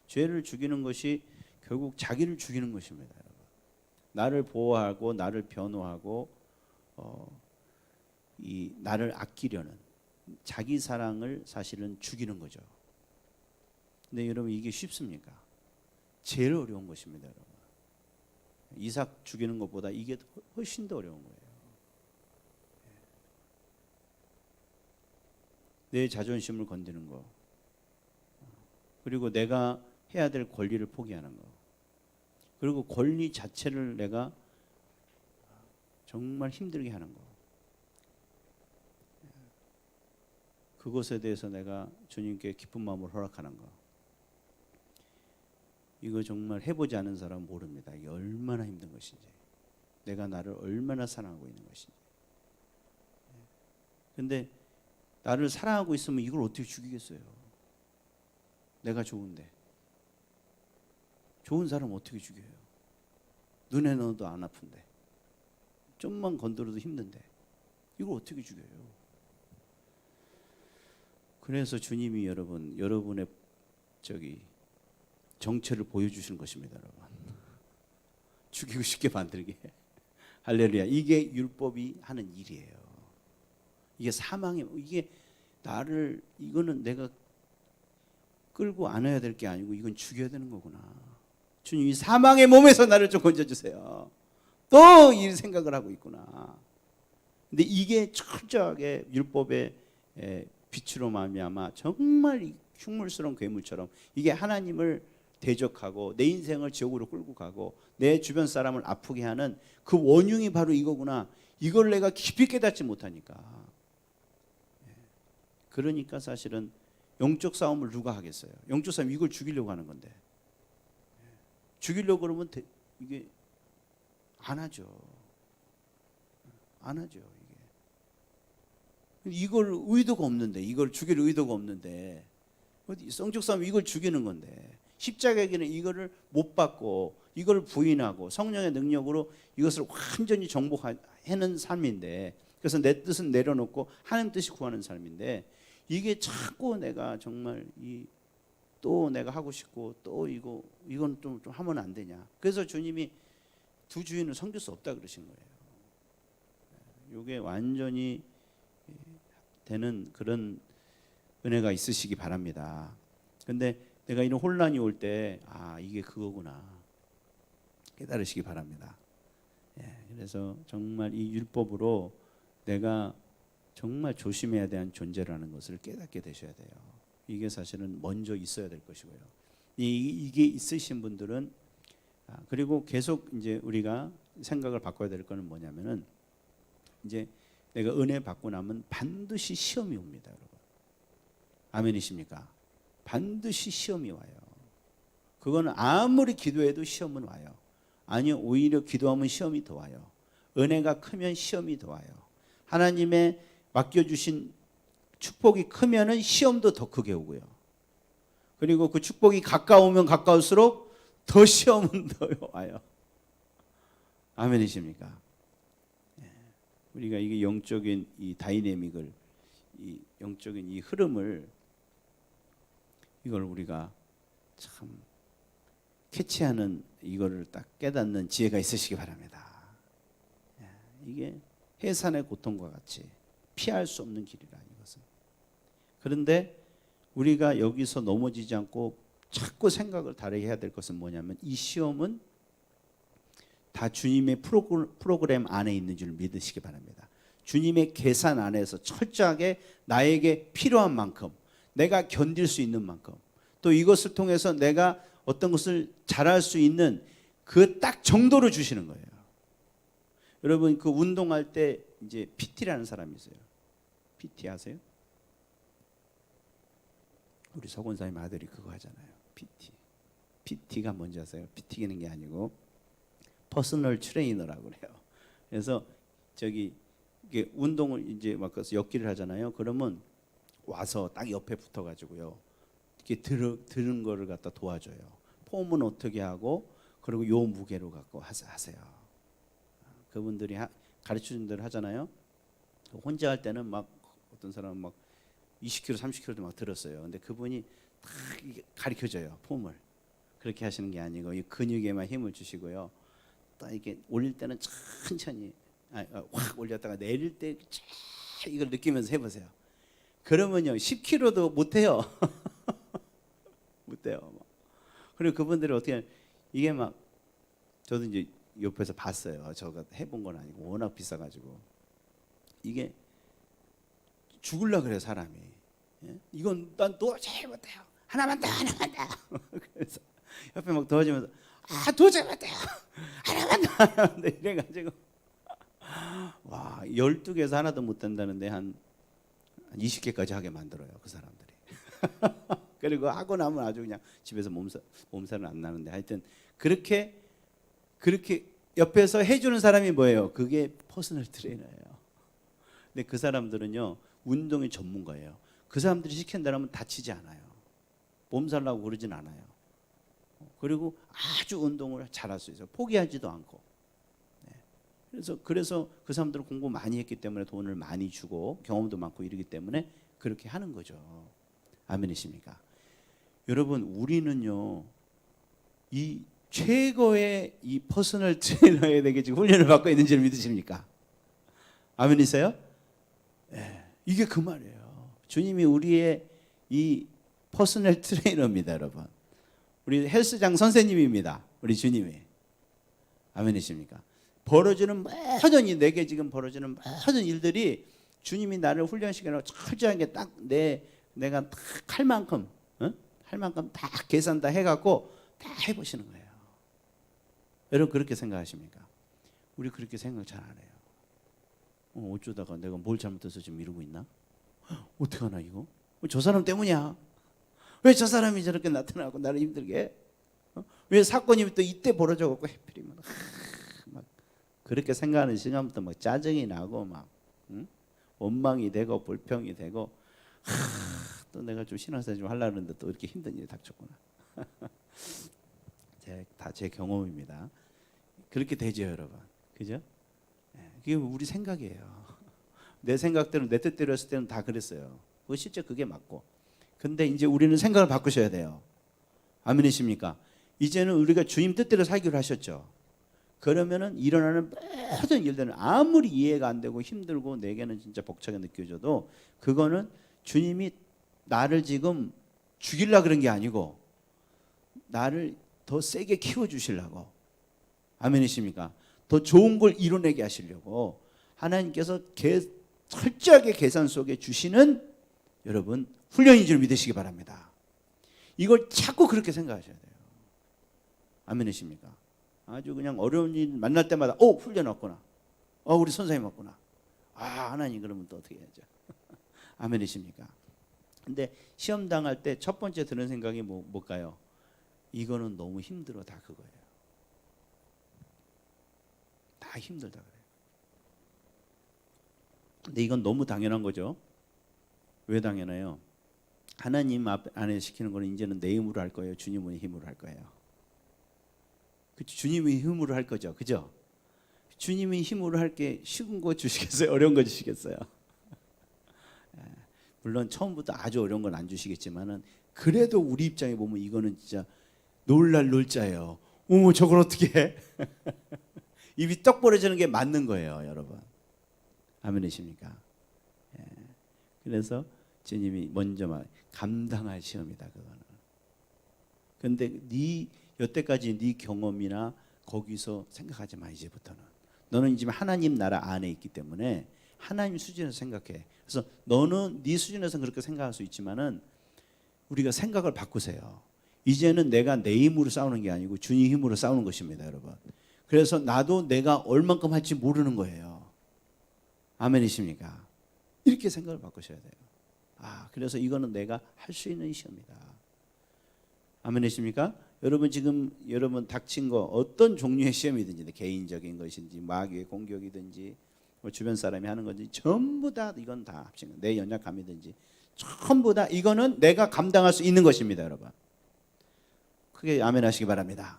[SPEAKER 1] 죄를 죽이는 것이 결국 자기를 죽이는 것입니다. 여러분. 나를 보호하고 나를 변호하고 이 나를 아끼려는 자기 사랑을 사실은 죽이는 거죠. 근데 여러분 이게 쉽습니까? 제일 어려운 것입니다, 여러분. 이삭 죽이는 것보다 이게 훨씬 더 어려운 거예요. 내 자존심을 건드는 거, 그리고 내가 해야 될 권리를 포기하는 거, 그리고 권리 자체를 내가 정말 힘들게 하는 거, 그것에 대해서 내가 주님께 기쁜 마음을 허락하는 거, 이거 정말 해보지 않은 사람은 모릅니다. 이게 얼마나 힘든 것인지, 내가 나를 얼마나 사랑하고 있는 것인지. 근데 나를 사랑하고 있으면 이걸 어떻게 죽이겠어요? 내가 좋은데. 좋은 사람 어떻게 죽여요? 눈에 넣어도 안 아픈데, 좀만 건드려도 힘든데 이걸 어떻게 죽여요? 그래서 주님이 여러분의 정체를 보여주시는 것입니다, 여러분. 죽이고 싶게 만들게. 할렐루야. 이게 율법이 하는 일이에요. 이게 이게 이거는 내가 끌고 안아야 될 게 아니고 이건 죽여야 되는 거구나. 주님, 이 사망의 몸에서 나를 좀 건져주세요. 또 이 생각을 하고 있구나. 근데 이게 철저하게 율법의 빛으로 말미암아 정말 흉물스러운 괴물처럼 이게 하나님을 대적하고 내 인생을 지옥으로 끌고 가고 내 주변 사람을 아프게 하는 그 원흉이 바로 이거구나. 이걸 내가 깊이 깨닫지 못하니까. 그러니까 사실은 영적 싸움을 누가 하겠어요? 영적 싸움 이걸 죽이려고 하는 건데. 죽이려고 그러면 이게 안 하죠. 안 하죠. 이걸 의도가 없는데, 이걸 죽일 의도가 없는데, 성적 싸움 이걸 죽이는 건데, 십자가의 길은 이거를 못 받고 이걸 부인하고 성령의 능력으로 이것을 완전히 정복하는 삶인데, 그래서 내 뜻은 내려놓고 하나님 뜻이 구하는 삶인데, 이게 자꾸 내가 정말 또 내가 하고 싶고 또 이건 좀 하면 안 되냐. 그래서 주님이 두 주인을 섬길 수 없다 그러신 거예요. 이게 완전히 되는 그런 은혜가 있으시기 바랍니다. 근데 내가 이런 혼란이 올 때 이게 그거구나 깨달으시기 바랍니다. 그래서 정말 이 율법으로 내가 정말 조심해야 되는 존재라는 것을 깨닫게 되셔야 돼요. 이게 사실은 먼저 있어야 될 것이고요. 이게 있으신 분들은 그리고 계속 이제 우리가 생각을 바꿔야 될 거는 뭐냐면은 이제 내가 은혜 받고 나면 반드시 시험이 옵니다, 여러분. 아멘이십니까? 반드시 시험이 와요. 그거는 아무리 기도해도 시험은 와요. 아니요, 오히려 기도하면 시험이 더 와요. 은혜가 크면 시험이 더 와요. 하나님의 맡겨주신 축복이 크면은 시험도 더 크게 오고요. 그리고 그 축복이 가까우면 가까울수록 더 시험은 더 와요. 아멘이십니까? 우리가 이게 영적인 이 다이내믹을, 이 영적인 이 흐름을, 이걸 우리가 참 캐치하는, 이거를 딱 깨닫는 지혜가 있으시기 바랍니다. 이게 해산의 고통과 같이 피할 수 없는 길이라, 이것은. 그런데 우리가 여기서 넘어지지 않고 자꾸 생각을 다르게 해야 될 것은 뭐냐면, 이 시험은 다 주님의 프로그램 안에 있는 줄 믿으시기 바랍니다. 주님의 계산 안에서 철저하게 나에게 필요한 만큼, 내가 견딜 수 있는 만큼, 또 이것을 통해서 내가 어떤 것을 잘할 수 있는 그 딱 정도로 주시는 거예요. 여러분, 그 운동할 때 이제 PT라는 사람이 있어요. PT 아세요? 우리 서 권사님 아들이 그거 하잖아요. PT. PT가 뭔지 아세요? PT 기는 게 아니고 퍼스널 트레이너라고 그래요. 그래서 이게 운동을 이제 막 엮기를 하잖아요. 그러면 와서 딱 옆에 붙어가지고요, 이렇게 드는 거를 갖다 도와줘요. 폼은 어떻게 하고, 그리고 요 무게로 갖고 하세요. 그분들이 가르치는 대로 하잖아요. 혼자 할 때는 막 어떤 사람은 막 20kg, 30kg도 막 들었어요. 근데 그분이 딱 가르쳐줘요, 폼을. 그렇게 하시는 게 아니고 이 근육에만 힘을 주시고요. 딱 이렇게 올릴 때는 천천히 확 올렸다가 내릴 때 이걸 느끼면서 해보세요. 그러면요 10kg도 못해요. 못해요. 그리고 그분들이 어떻게, 이게 막 저도 이제 옆에서 봤어요. 저가 해본 건 아니고 워낙 비싸가지고 이게 죽을라 그래 사람이. 이건 난 도저히 못해요. 하나만 더. 그래서 옆에 막 도와주면서 도저히 못해요. 하나만 더. 이래가지고 와 12개에서 하나도 못 된다는데 한 20개까지 하게 만들어요, 그 사람들이. 그리고 하고 나면 아주 그냥 집에서 몸살은 안 나는데, 하여튼 그렇게 옆에서 해주는 사람이 뭐예요? 그게 퍼스널 트레이너예요. 근데 그 사람들은요 운동의 전문가예요. 그 사람들이 시킨다면 다치지 않아요. 몸살 나고 그러진 않아요. 그리고 아주 운동을 잘할 수 있어요. 포기하지도 않고. 그래서 그 사람들은 공부 많이 했기 때문에 돈을 많이 주고 경험도 많고 이러기 때문에 그렇게 하는 거죠. 아멘이십니까? 여러분, 우리는요 이 최고의 이 퍼스널 트레이너에게 지금 훈련을 받고 있는 줄 믿으십니까? 아멘이세요? 이게 그 말이에요. 주님이 우리의 이 퍼스널 트레이너입니다, 여러분. 우리 헬스장 선생님입니다, 우리 주님이. 아멘이십니까? 벌어지는 모든 내게 지금 벌어지는 모든 일들이 주님이 나를 훈련시켜서 철저하게 딱 내가 딱 할 만큼 딱 계산 다 해갖고 다 해보시는 거예요. 여러분 그렇게 생각하십니까? 우리 그렇게 생각 잘 안 해요. 어쩌다가 내가 뭘 잘못해서 지금 이러고 있나? 어떡하나 이거? 저 사람 때문이야. 왜 저 사람이 저렇게 나타나고 나를 힘들게 해? 왜 사건이 또 이때 벌어져 갖고 해필이면 막 그렇게 생각하는 시간부터 막 짜증이 나고 막 원망이 되고 불평이 되고 또 내가 좀 신앙생활 좀 하려고 했는데 또 이렇게 힘든 일이 닥쳤구나. 다 제 경험입니다. 그렇게 되죠, 여러분. 그죠? 그게 우리 생각이에요. 내 생각대로 내 뜻대로 했을 때는 다 그랬어요. 실제 그게 맞고. 근데 이제 우리는 생각을 바꾸셔야 돼요. 아멘이십니까? 이제는 우리가 주님 뜻대로 살기로 하셨죠. 그러면은 일어나는 모든 일들은 아무리 이해가 안 되고 힘들고 내게는 진짜 벅차게 느껴져도 그거는 주님이 나를 지금 죽이려고 그런 게 아니고 나를 더 세게 키워주시려고. 아멘이십니까? 더 좋은 걸 이뤄내게 하시려고 하나님께서 철저하게 계산 속에 주시는 여러분 훈련인 줄 믿으시기 바랍니다. 이걸 자꾸 그렇게 생각하셔야 돼요. 아멘이십니까? 아주 그냥 어려운 일 만날 때마다 훈련 왔구나. 우리 선생님 왔구나. 하나님 그러면 또 어떻게 해야죠? 아멘이십니까? 근데 시험 당할 때 첫 번째 드는 생각이 뭘까요? 이거는 너무 힘들어. 다 그거예요. 다 힘들다 그래요. 근데 이건 너무 당연한 거죠. 왜 당연해요? 하나님 안에 시키는 거는 이제는 내 힘으로 할 거예요? 주님의 힘으로 할 거예요? 주님의 힘으로 할 거죠. 그죠? 주님의 힘으로 할 게 쉬운 거 주시겠어요? 어려운 거 주시겠어요? 물론 처음부터 아주 어려운 건 안 주시겠지만은 그래도 우리 입장에 보면 이거는 진짜 놀랄 놀자예요. 어머 저걸 어떻게 해? 입이 떡 벌어지는 게 맞는 거예요, 여러분. 아멘이십니까? 그래서 주님이 먼저 감당할 시험이다 그거는. 근데 여태까지 네 경험이나 거기서 생각하지 마. 이제부터는 너는 지금 하나님 나라 안에 있기 때문에 하나님 수준에서 생각해. 그래서 너는 네 수준에서 그렇게 생각할 수 있지만은 우리가 생각을 바꾸세요. 이제는 내가 내 힘으로 싸우는 게 아니고 주님 힘으로 싸우는 것입니다, 여러분. 그래서 나도 내가 얼만큼 할지 모르는 거예요. 아멘이십니까? 이렇게 생각을 바꾸셔야 돼요. 그래서 이거는 내가 할 수 있는 시험이다. 아멘이십니까? 여러분 지금 여러분 닥친 거 어떤 종류의 시험이든지 개인적인 것인지 마귀의 공격이든지 주변 사람이 하는 건지 전부 다 이건 다 합친 거. 내 연약함이든지 전부 다 이거는 내가 감당할 수 있는 것입니다, 여러분. 크게 아멘 하시기 바랍니다.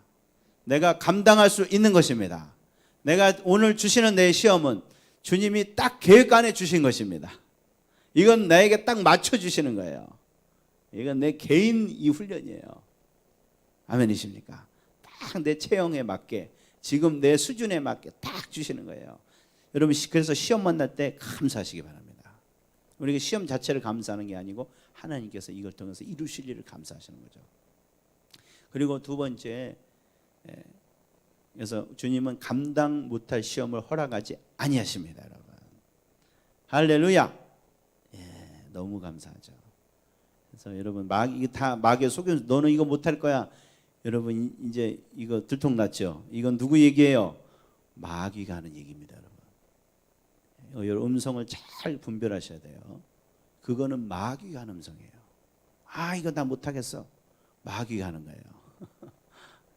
[SPEAKER 1] 내가 감당할 수 있는 것입니다. 내가 오늘 주시는 내 시험은 주님이 딱 계획 안에 주신 것입니다. 이건 나에게 딱 맞춰 주시는 거예요. 이건 내 개인 이 훈련이에요. 아멘이십니까? 딱 내 체형에 맞게 지금 내 수준에 맞게 딱 주시는 거예요. 여러분 그래서 시험 만날 때 감사하시기 바랍니다. 우리가 시험 자체를 감사하는 게 아니고 하나님께서 이걸 통해서 이루실 일을 감사하시는 거죠. 그리고 두 번째, 그래서 주님은 감당 못할 시험을 허락하지 아니하십니다, 여러분. 할렐루야. 너무 감사하죠. 그래서 여러분 이게 다 마귀의 속임수. 너는 이거 못할 거야. 여러분 이제 이거 들통났죠. 이건 누구 얘기예요? 마귀가 하는 얘기입니다, 여러분. 여러분 음성을 잘 분별하셔야 돼요. 그거는 마귀가 하는 음성이에요. 이거 나 못하겠어. 마귀가 하는 거예요.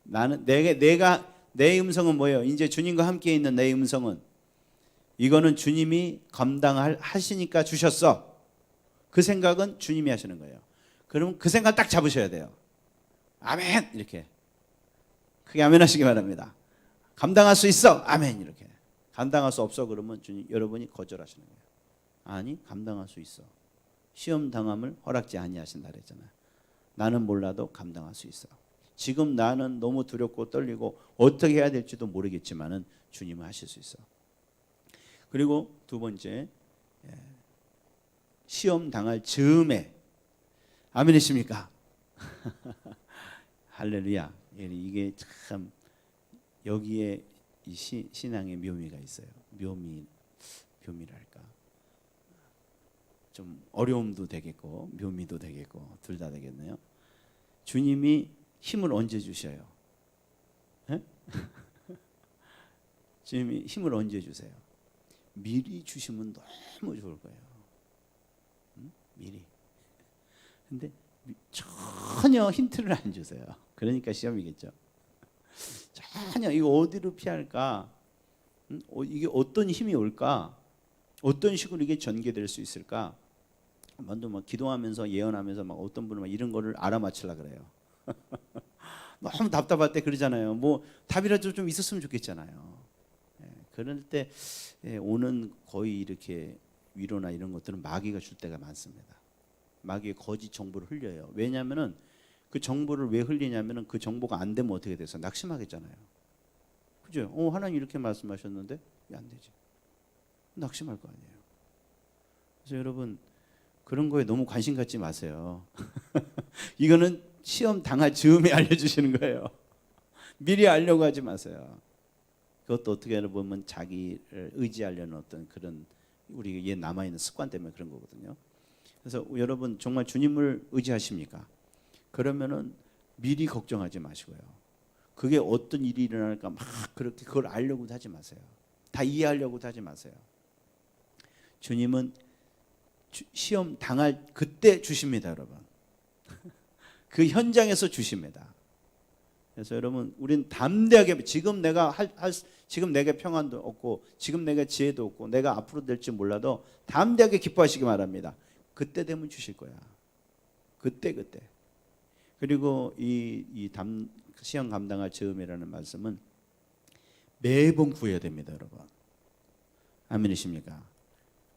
[SPEAKER 1] 나는 내가 내 음성은 뭐예요? 이제 주님과 함께 있는 내 음성은 이거는 주님이 감당하시니까 주셨어. 그 생각은 주님이 하시는 거예요. 그러면 그 생각 딱 잡으셔야 돼요. 아멘 이렇게 크게 아멘 하시기 바랍니다. 감당할 수 있어. 아멘 이렇게. 감당할 수 없어 그러면 주님 여러분이 거절하시는 거예요. 아니 감당할 수 있어. 시험 당함을 허락지 아니하신다 그랬잖아요. 나는 몰라도 감당할 수 있어. 지금 나는 너무 두렵고 떨리고 어떻게 해야 될지도 모르겠지만은 주님은 하실 수 있어. 그리고 두 번째, 시험 당할 즈음에 아멘이십니까? 할렐루야. 이게 참 여기에 이 신앙의 묘미가 있어요. 묘미랄까. 좀 어려움도 되겠고 묘미도 되겠고 둘 다 되겠네요. 주님이 힘을 언제 주셔요? 주님이 힘을 언제 주세요? 미리 주시면 너무 좋을 거예요. 미리. 근데 전혀 힌트를 안 주세요. 그러니까 시험이겠죠. 전혀 이거 어디로 피할까? 이게 어떤 힘이 올까? 어떤 식으로 이게 전개될 수 있을까? 먼저 막 기도하면서 예언하면서 막 어떤 분은 막 이런 거를 알아맞히려 그래요. 너무 답답할 때 그러잖아요. 뭐 답이라도 좀 있었으면 좋겠잖아요. 그럴 때 오는 거의 이렇게 위로나 이런 것들은 마귀가 줄 때가 많습니다. 마귀의 거짓 정보를 흘려요. 왜냐하면은 그 정보를 왜 흘리냐면은 그 정보가 안 되면 어떻게 돼서 낙심하겠잖아요. 그죠? 하나님 이렇게 말씀하셨는데 왜 안 되지? 낙심할 거 아니에요. 그래서 여러분 그런 거에 너무 관심 갖지 마세요. 이거는 시험 당할 즈음에 알려주시는 거예요. 미리 알려고 하지 마세요. 그것도 어떻게 보면 자기를 의지하려는 어떤 그런 우리 옛 남아있는 습관 때문에 그런 거거든요. 그래서 여러분 정말 주님을 의지하십니까? 그러면은 미리 걱정하지 마시고요. 그게 어떤 일이 일어날까 막 그렇게 그걸 알려고도 하지 마세요. 다 이해하려고도 하지 마세요. 주님은 시험 당할 그때 주십니다, 여러분. 그 현장에서 주십니다. 그래서 여러분, 우리는 담대하게 지금 지금 내게 평안도 없고 지금 내가 지혜도 없고 내가 앞으로 될지 몰라도 담대하게 기뻐하시기 바랍니다. 그때 되면 주실 거야. 그때. 그리고 시험 감당할 즈음이라는 말씀은 매번 구해야 됩니다, 여러분. 아멘이십니까?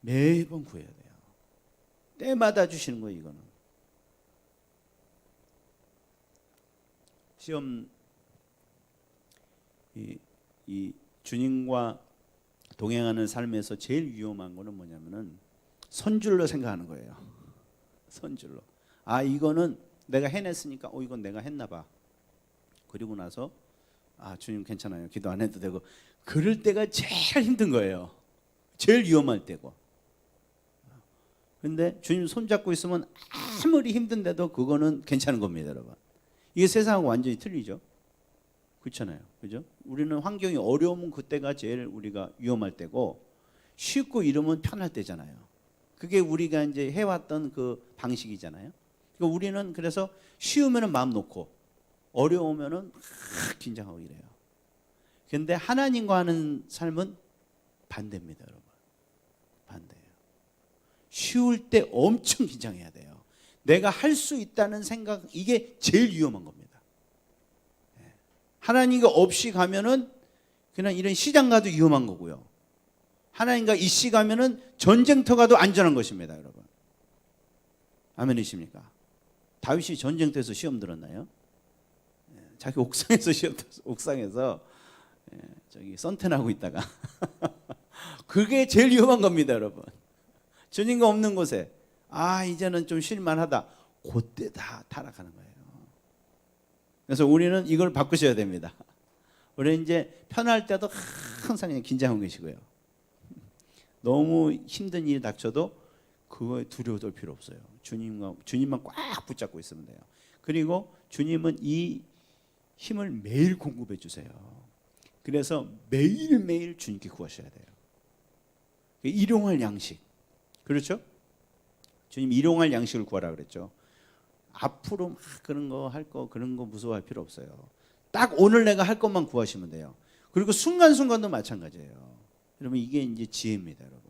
[SPEAKER 1] 매번 구해야 돼요. 때마다 주시는 거예요, 이거는. 시험 이 주님과 동행하는 삶에서 제일 위험한 거는 뭐냐면은 선줄로 생각하는 거예요. 선줄로. 이거는 내가 해냈으니까 이건 내가 했나 봐. 그리고 나서 주님 괜찮아요. 기도 안 해도 되고. 그럴 때가 제일 힘든 거예요. 제일 위험할 때고. 근데 주님 손잡고 있으면 아무리 힘든데도 그거는 괜찮은 겁니다, 여러분. 이게 세상하고 완전히 틀리죠. 그렇잖아요. 그죠? 우리는 환경이 어려우면 그때가 제일 우리가 위험할 때고 쉽고 이러면 편할 때잖아요. 그게 우리가 이제 해왔던 그 방식이잖아요. 그러니까 우리는 그래서 쉬우면은 마음 놓고 어려우면은 긴장하고 이래요. 근데 하나님과 하는 삶은 반대입니다, 여러분. 반대예요. 쉬울 때 엄청 긴장해야 돼요. 내가 할 수 있다는 생각, 이게 제일 위험한 겁니다. 하나님과 없이 가면은 그냥 이런 시장 가도 위험한 거고요. 하나님과 있이 가면은 전쟁터 가도 안전한 것입니다, 여러분. 아멘이십니까? 다윗이 전쟁터에서 시험 들었나요? 자기 옥상에서 옥상에서 저기 선탠하고 있다가 그게 제일 위험한 겁니다, 여러분. 주님과 없는 곳에 이제는 좀 쉴만하다. 그때 다 타락하는 거예요. 그래서 우리는 이걸 바꾸셔야 됩니다. 우리 이제 편할 때도 항상 그냥 긴장하고 계시고요. 너무 힘든 일이 닥쳐도 그거에 두려워할 필요 없어요. 주님만 꽉 붙잡고 있으면 돼요. 그리고 주님은 이 힘을 매일 공급해 주세요. 그래서 매일매일 주님께 구하셔야 돼요. 일용할 양식. 그렇죠? 주님 일용할 양식을 구하라 그랬죠. 앞으로 막 그런 거 무서워할 필요 없어요. 딱 오늘 내가 할 것만 구하시면 돼요. 그리고 순간순간도 마찬가지예요. 여러분 이게 이제 지혜입니다, 여러분.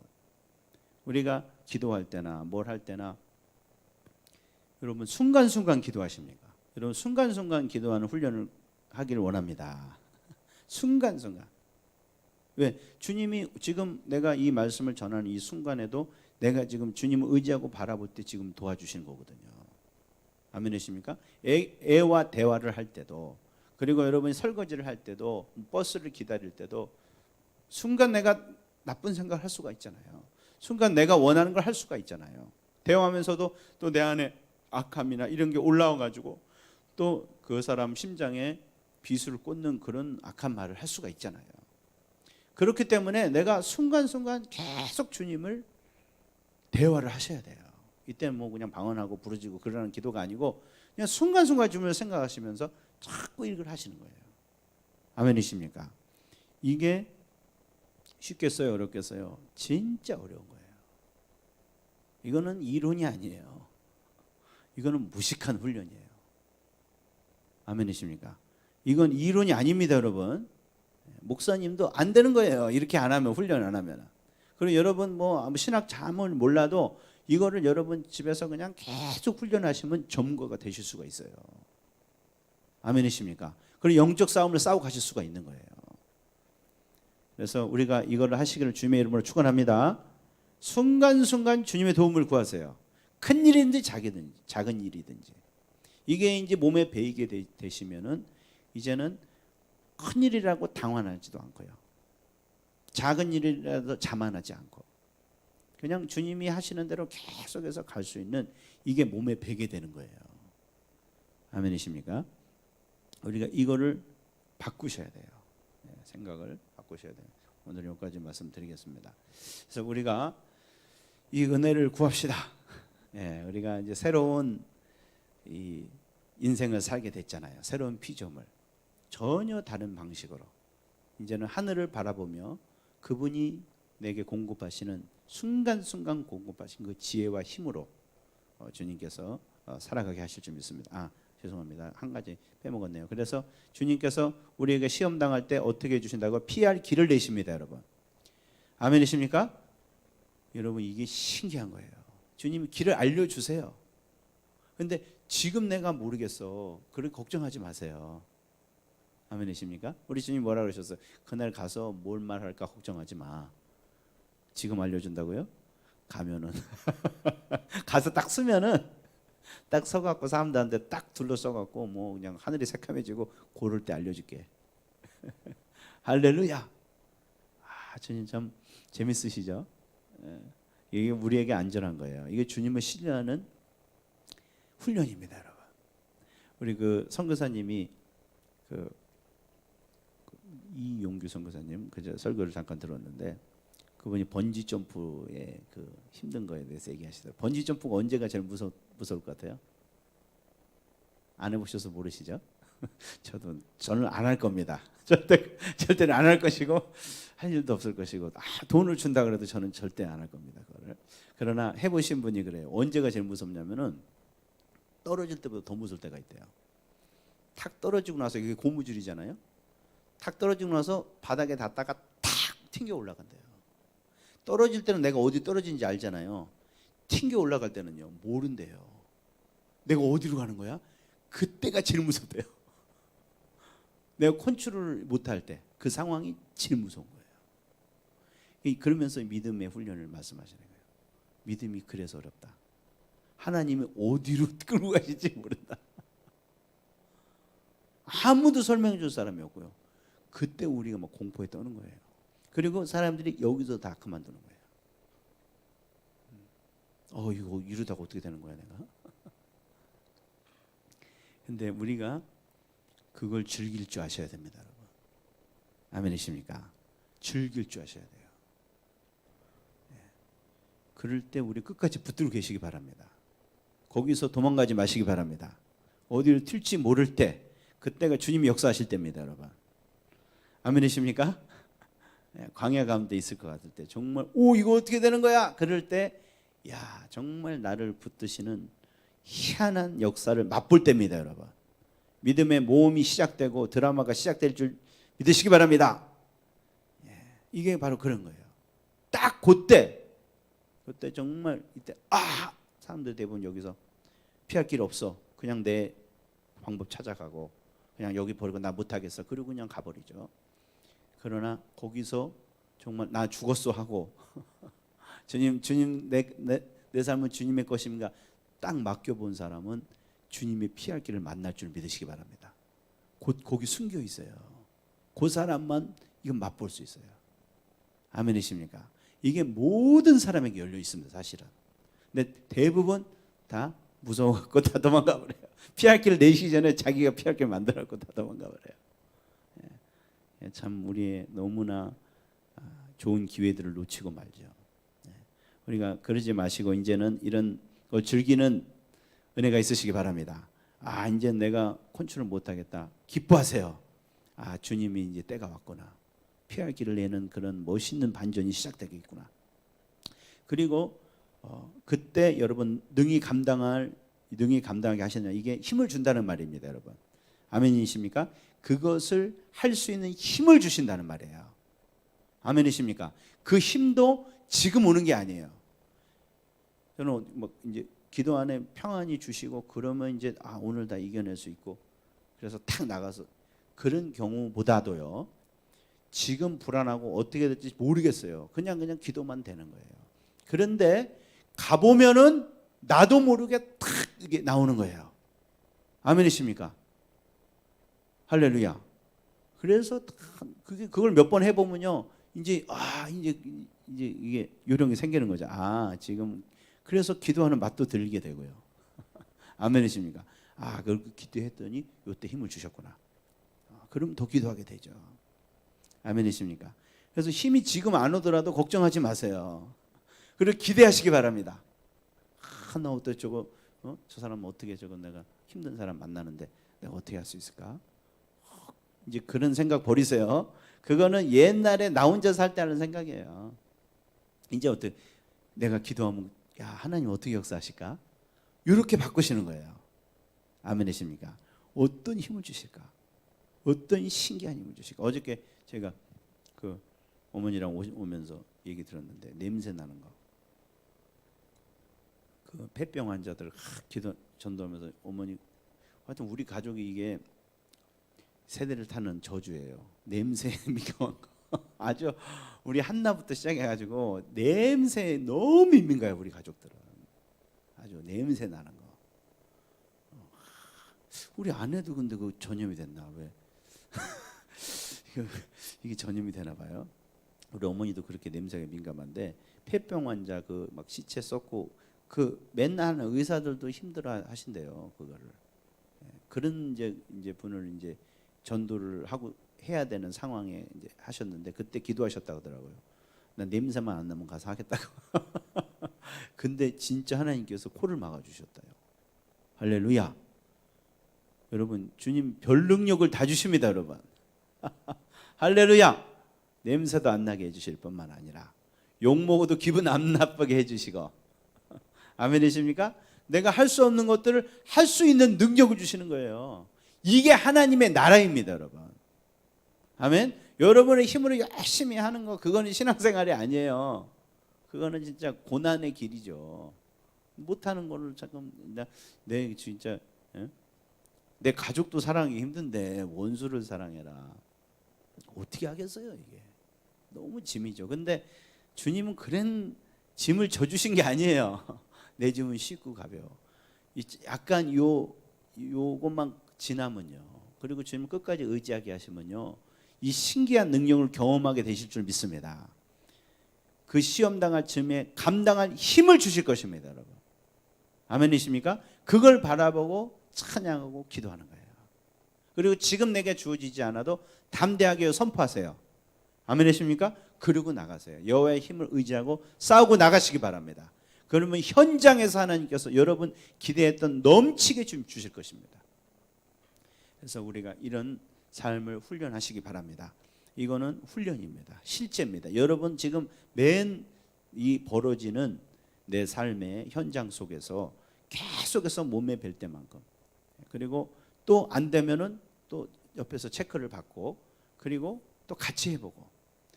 [SPEAKER 1] 우리가 기도할 때나 뭘 할 때나 여러분 순간순간 기도하십니까? 여러분 순간순간 기도하는 훈련을 하기를 원합니다. 순간순간. 왜? 주님이 지금 내가 이 말씀을 전하는 이 순간에도 내가 지금 주님을 의지하고 바라볼 때 지금 도와주시는 거거든요. 아멘이십니까? 애와 대화를 할 때도, 그리고 여러분이 설거지를 할 때도, 버스를 기다릴 때도 순간 내가 나쁜 생각을 할 수가 있잖아요. 순간 내가 원하는 걸 할 수가 있잖아요. 대화하면서도 또 내 안에 악함이나 이런 게 올라와 가지고 또 그 사람 심장에 비수를 꽂는 그런 악한 말을 할 수가 있잖아요. 그렇기 때문에 내가 순간순간 계속 주님을 대화를 하셔야 돼요. 이때는 뭐 그냥 방언하고 부르짖고 그러는 기도가 아니고 그냥 순간순간 주님을 생각하시면서 자꾸 이걸 하시는 거예요. 아멘이십니까? 이게 쉽겠어요, 어렵겠어요? 진짜 어려운 거예요. 이거는 이론이 아니에요. 이거는 무식한 훈련이에요. 아멘이십니까? 이건 이론이 아닙니다, 여러분. 목사님도 안 되는 거예요. 이렇게 안 하면, 훈련 안 하면. 그리고 여러분 뭐 신학 자문을 몰라도 이거를 여러분 집에서 그냥 계속 훈련하시면 전문가가 되실 수가 있어요. 아멘이십니까? 그리고 영적 싸움을 싸우고 가실 수가 있는 거예요. 그래서 우리가 이거를 하시기를 주님의 이름으로 축원합니다. 순간순간 주님의 도움을 구하세요. 큰 일이든지 작은 일이든지. 이게 이제 몸에 배이게 되시면은 이제는 큰 일이라고 당황하지도 않고요. 작은 일이라도 자만하지 않고 그냥 주님이 하시는 대로 계속해서 갈 수 있는 이게 몸에 배게 되는 거예요. 아멘이십니까? 우리가 이거를 바꾸셔야 돼요. 생각을 바꾸셔야 돼요. 오늘 여기까지 말씀드리겠습니다. 그래서 우리가 이 은혜를 구합시다. 우리가 이제 새로운 이 인생을 살게 됐잖아요. 새로운 피조물. 전혀 다른 방식으로 이제는 하늘을 바라보며 그분이 내게 공급하시는 순간순간 공급하신 그 지혜와 힘으로 주님께서 살아가게 하실 줄 믿습니다. 죄송합니다. 한 가지 빼먹었네요. 그래서 주님께서 우리에게 시험 당할 때 어떻게 해주신다고? 피할 길을 내십니다, 여러분. 아멘이십니까? 여러분 이게 신기한 거예요. 주님이 길을 알려주세요. 근데 지금 내가 모르겠어. 그래 걱정하지 마세요. 아멘이십니까? 우리 주님 뭐라 그러셨어요? 그날 가서 뭘 말할까 걱정하지 마. 지금 알려준다고요? 가면은 가서 딱 쓰면은 딱 서갖고 사람들한테 딱 둘러서갖고 뭐 그냥 하늘이 새카매지고 고를 때 알려줄게. 할렐루야. 주님 참 재밌으시죠? 이게 우리에게 안전한 거예요. 이게 주님을 신뢰하는 훈련입니다, 여러분. 우리 그 선교사님이 이용규 선교사님 그저 설교를 잠깐 들었는데 그분이 번지 점프의 그 힘든 거에 대해서 얘기하시더라고요. 번지 점프가 언제가 제일 무서울 것 같아요? 안 해보셔서 모르시죠? 저는 안 할 겁니다. 절대로 안 할 것이고 할 일도 없을 것이고 돈을 준다 그래도 저는 절대 안 할 겁니다. 그거를. 그러나 해보신 분이 그래요. 언제가 제일 무섭냐면은 떨어질 때보다 더 무서울 때가 있대요. 탁 떨어지고 나서 이게 고무줄이잖아요. 탁 떨어지고 나서 바닥에 닿다가 탁 튕겨 올라간대요. 떨어질 때는 내가 어디 떨어진지 알잖아요. 튕겨 올라갈 때는요 모른대요. 내가 어디로 가는 거야? 그때가 제일 무섭대요. 내가 컨트롤을 못할 때 그 상황이 제일 무서운 거예요. 그러면서 믿음의 훈련을 말씀하시는 거예요. 믿음이 그래서 어렵다. 하나님이 어디로 끌고 가실지 모른다. 아무도 설명해 줄 사람이 없고요. 그때 우리가 막 공포에 떠는 거예요. 그리고 사람들이 여기서 다 그만두는 거예요. 이거 이러다가 어떻게 되는 거야 내가? 근데 우리가 그걸 즐길 줄 아셔야 됩니다, 여러분. 아멘이십니까? 즐길 줄 아셔야 돼요. 그럴 때 우리 끝까지 붙들고 계시기 바랍니다. 거기서 도망가지 마시기 바랍니다. 어디를 튈지 모를 때 그때가 주님이 역사하실 때입니다, 여러분. 아멘이십니까? 광야 가운데 있을 것 같을 때 정말 이거 어떻게 되는 거야? 그럴 때 정말 나를 붙드시는 희한한 역사를 맛볼 때입니다, 여러분. 믿음의 모험이 시작되고 드라마가 시작될 줄 믿으시기 바랍니다. 이게 바로 그런 거예요. 딱 그때 정말 이때 사람들 대부분 여기서 피할 길 없어. 그냥 내 방법 찾아가고 그냥 여기 버리고 나 못하겠어. 그리고 그냥 가버리죠. 그러나 거기서 정말 나 죽었어 하고 주님 내 삶은 주님의 것입니다. 딱 맡겨본 사람은 주님의 피할 길을 만날 줄 믿으시기 바랍니다. 곧 거기 숨겨 있어요. 그 사람만 이건 맛볼 수 있어요. 아멘이십니까? 이게 모든 사람에게 열려 있습니다, 사실은. 근데 대부분 다 무서워갖고 다 도망가 버려요. 피할 길을 내시기 전에 자기가 피할 길을 만들어갖고 다 도망가 버려요. 참 우리의 너무나 좋은 기회들을 놓치고 말죠. 우리가 그러지 마시고 이제는 이런 걸 즐기는 은혜가 있으시기 바랍니다. 이제 내가 컨트롤 못하겠다. 기뻐하세요. 주님이 이제 때가 왔구나. 피할 길을 내는 그런 멋있는 반전이 시작되겠구나. 그리고 그때 여러분 능히 감당하게 하시느냐, 이게 힘을 준다는 말입니다, 여러분. 아멘이십니까? 그것을 할 수 있는 힘을 주신다는 말이에요. 아멘이십니까? 그 힘도 지금 오는 게 아니에요. 저는 뭐 이제 기도 안에 평안이 주시고 그러면 이제 오늘 다 이겨낼 수 있고 그래서 탁 나가서 그런 경우보다도요. 지금 불안하고 어떻게 될지 모르겠어요. 그냥 기도만 되는 거예요. 그런데 가보면은 나도 모르게 탁 이게 나오는 거예요. 아멘이십니까? 할렐루야. 그래서 그걸 몇 번 해보면요, 이제 이게 요령이 생기는 거죠. 지금 그래서 기도하는 맛도 들게 되고요. 아멘이십니까? 그걸 기도했더니 이때 힘을 주셨구나. 그럼 더 기도하게 되죠. 아멘이십니까? 그래서 힘이 지금 안 오더라도 걱정하지 마세요. 그리고 기대하시기 바랍니다. 나 어쩌고 저 사람 어떻게 저거 내가 힘든 사람 만나는데 내가 어떻게 할 수 있을까? 이제 그런 생각 버리세요. 그거는 옛날에 나 혼자 살 때 하는 생각이에요. 이제 어떻게 내가 기도하면 하나님 어떻게 역사하실까? 이렇게 바꾸시는 거예요. 아멘이십니까? 어떤 힘을 주실까? 어떤 신기한 힘을 주실까? 어저께 제가 그 어머니랑 오면서 얘기 들었는데 냄새 나는 거. 그 폐병 환자들 기도 전도하면서 어머니 하여튼 우리 가족이 이게 세대를 타는 저주예요. 냄새에 민감한 거. 아주 우리 한나부터 시작해가지고 냄새에 너무 민감해요. 우리 가족들은 아주 냄새 나는 거. 우리 아내도 근데 그 전염이 됐나 왜? 이게 전염이 되나 봐요. 우리 어머니도 그렇게 냄새가 민감한데 폐병 환자 그 막 시체 썩고 그 맨날 하는 의사들도 힘들어 하신대요. 그거를. 그런 이제 분을 이제 전도를 하고 해야 되는 상황에 이제 하셨는데 그때 기도하셨다고 하더라고요. 난 냄새만 안 나면 가서 하겠다고. 근데 진짜 하나님께서 코를 막아 주셨다요. 할렐루야. 여러분 주님 별 능력을 다 주십니다, 여러분. 할렐루야. 냄새도 안 나게 해주실 뿐만 아니라 욕 먹어도 기분 안 나쁘게 해주시고 아멘이십니까? 내가 할 수 없는 것들을 할 수 있는 능력을 주시는 거예요. 이게 하나님의 나라입니다, 여러분. 아멘. 여러분의 힘으로 열심히 하는 거 그거는 신앙생활이 아니에요. 그거는 진짜 고난의 길이죠. 못하는 거를 잠깐 내 진짜 내 가족도 사랑하기 힘든데 원수를 사랑해라. 어떻게 하겠어요, 이게. 너무 짐이죠. 근데 주님은 그런 짐을 져주신 게 아니에요. 내 짐은 쉽고 가벼워. 약간 요것만 지나면요. 그리고 주님 끝까지 의지하게 하시면요. 이 신기한 능력을 경험하게 되실 줄 믿습니다. 그 시험 당할 즈음에 감당할 힘을 주실 것입니다, 여러분. 아멘이십니까? 그걸 바라보고 찬양하고 기도하는 거예요. 그리고 지금 내게 주어지지 않아도 담대하게 선포하세요. 아멘이십니까? 그러고 나가세요. 여호와의 힘을 의지하고 싸우고 나가시기 바랍니다. 그러면 현장에서 하나님께서 여러분 기대했던 넘치게 주실 것입니다. 그래서 우리가 이런 삶을 훈련하시기 바랍니다. 이거는 훈련입니다. 실제입니다. 여러분 지금 맨 이 벌어지는 내 삶의 현장 속에서 계속해서 몸에 뵐 때만큼 그리고 또 안 되면은 또 옆에서 체크를 받고 그리고 또 같이 해보고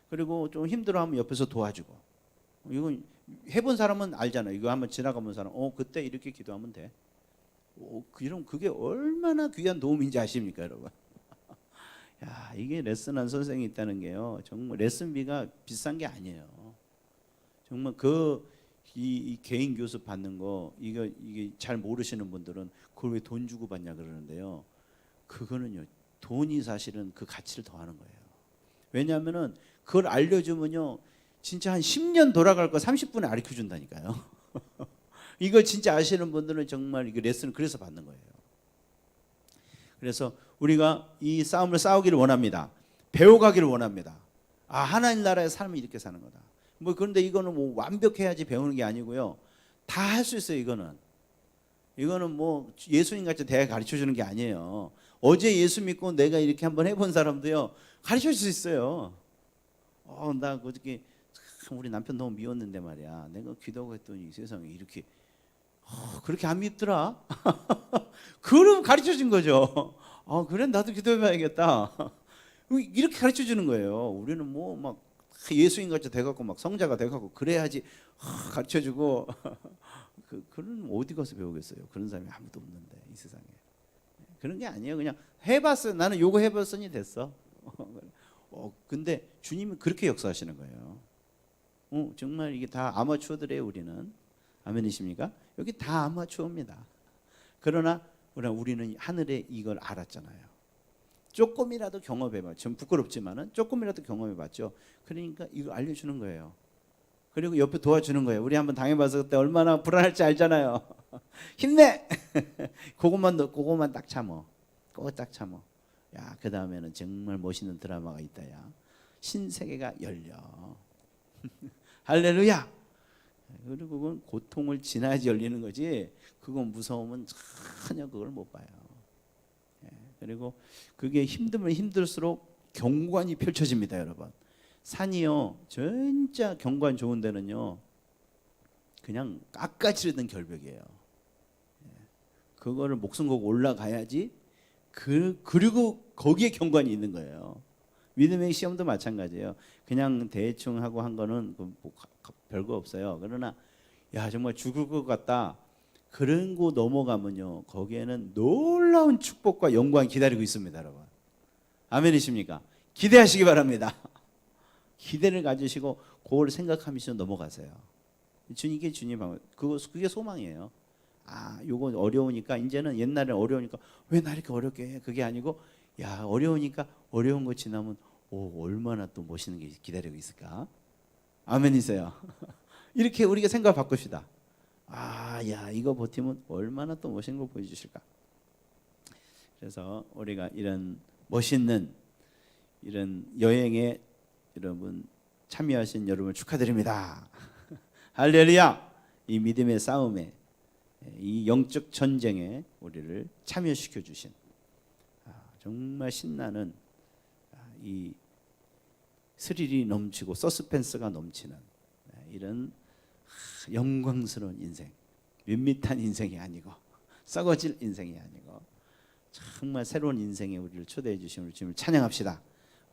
[SPEAKER 1] 그리고 좀 힘들어하면 옆에서 도와주고 이건 해본 사람은 알잖아요. 이거 한번 지나가본 사람 그때 이렇게 기도하면 돼. 그럼 그게 얼마나 귀한 도움인지 아십니까, 여러분? 야, 이게 레슨한 선생이 있다는 게요. 정말 레슨비가 비싼 게 아니에요. 정말 이 개인 교습 받는 거 이게 잘 모르시는 분들은 그걸 왜 돈 주고 받냐 그러는데요. 그거는요. 돈이 사실은 그 가치를 더하는 거예요. 왜냐하면은 그걸 알려주면요. 진짜 한 10년 돌아갈 거 30분에 가르쳐 준다니까요. 이걸 진짜 아시는 분들은 정말 이 레슨을 그래서 받는 거예요. 그래서 우리가 이 싸움을 싸우기를 원합니다. 배워가기를 원합니다. 하나님 나라의 삶은 이렇게 사는 거다. 그런데 이거는 뭐 완벽해야지 배우는 게 아니고요. 다 할 수 있어요. 이거는 뭐 예수님 같이 대학 가르쳐 주는 게 아니에요. 어제 예수 믿고 내가 이렇게 한번 해본 사람도요. 가르쳐 줄 수 있어요. 나 어저께 참 우리 남편 너무 미웠는데 말이야. 내가 기도하고 했더니 세상에 이렇게 그렇게 안 믿더라. 그럼 가르쳐 준 거죠. 아 그래 나도 기도해봐야겠다. 이렇게 가르쳐 주는 거예요. 우리는 뭐 막 예수인 같이 돼갖고 막 성자가 돼갖고 그래야지 가르쳐 주고 그런 어디 가서 배우겠어요. 그런 사람이 아무도 없는데 이 세상에. 그런 게 아니에요. 그냥 해봤어. 나는 요거 해봤으니 됐어. 근데 주님이 그렇게 역사하시는 거예요. 정말 이게 다 아마추어들이에요. 우리는 아멘이십니까? 여기 다 아마추어입니다. 그러나 우리는 하늘에 이걸 알았잖아요. 조금이라도 경험해봐. 좀 부끄럽지만은 조금이라도 경험해봤죠. 그러니까 이거 알려주는 거예요. 그리고 옆에 도와주는 거예요. 우리 한번 당해봐서 그때 얼마나 불안할지 알잖아요. 힘내. 그것만 딱 참어. 그거 딱 참어. 야, 그 다음에는 정말 멋있는 드라마가 있다야. 신세계가 열려. 할렐루야. 그리고 그건 고통을 지나야지 열리는 거지. 그건 무서우면 전혀 그걸 못 봐요. 그리고 그게 힘들면 힘들수록 경관이 펼쳐집니다, 여러분. 산이요, 진짜 경관 좋은 데는요, 그냥 깎아지르던 결벽이에요. 그거를 목숨 걸고 올라가야지. 그리고 거기에 경관이 있는 거예요. 믿음의 시험도 마찬가지예요. 그냥 대충 하고 한 거는 뭐 별거 없어요. 그러나 야 정말 죽을 것 같다. 그런 거 넘어가면요, 거기에는 놀라운 축복과 영광이 기다리고 있습니다, 여러분. 아멘이십니까? 기대하시기 바랍니다. 기대를 가지시고 그걸 생각하면서 넘어가세요. 이게 주님 방법. 그게 소망이에요. 아, 요거 어려우니까 이제는 옛날에 어려우니까 왜 나 이렇게 어렵게 해? 그게 아니고 야 어려우니까 어려운 거 지나면 얼마나 또 멋있는 게 기다리고 있을까? 아멘이세요. 이렇게 우리가 생각 바꿉시다. 아, 야 이거 버티면 얼마나 또 멋있는 걸 보여주실까? 그래서 우리가 이런 멋있는 이런 여행에 여러분 참여하신 여러분을 축하드립니다. 할렐루야! 이 믿음의 싸움에 이 영적 전쟁에 우리를 참여시켜 주신 정말 신나는 이 스릴이 넘치고 서스펜스가 넘치는 이런 영광스러운 인생, 밋밋한 인생이 아니고 썩어질 인생이 아니고 정말 새로운 인생에 우리를 초대해 주신 우리 주님을 찬양합시다.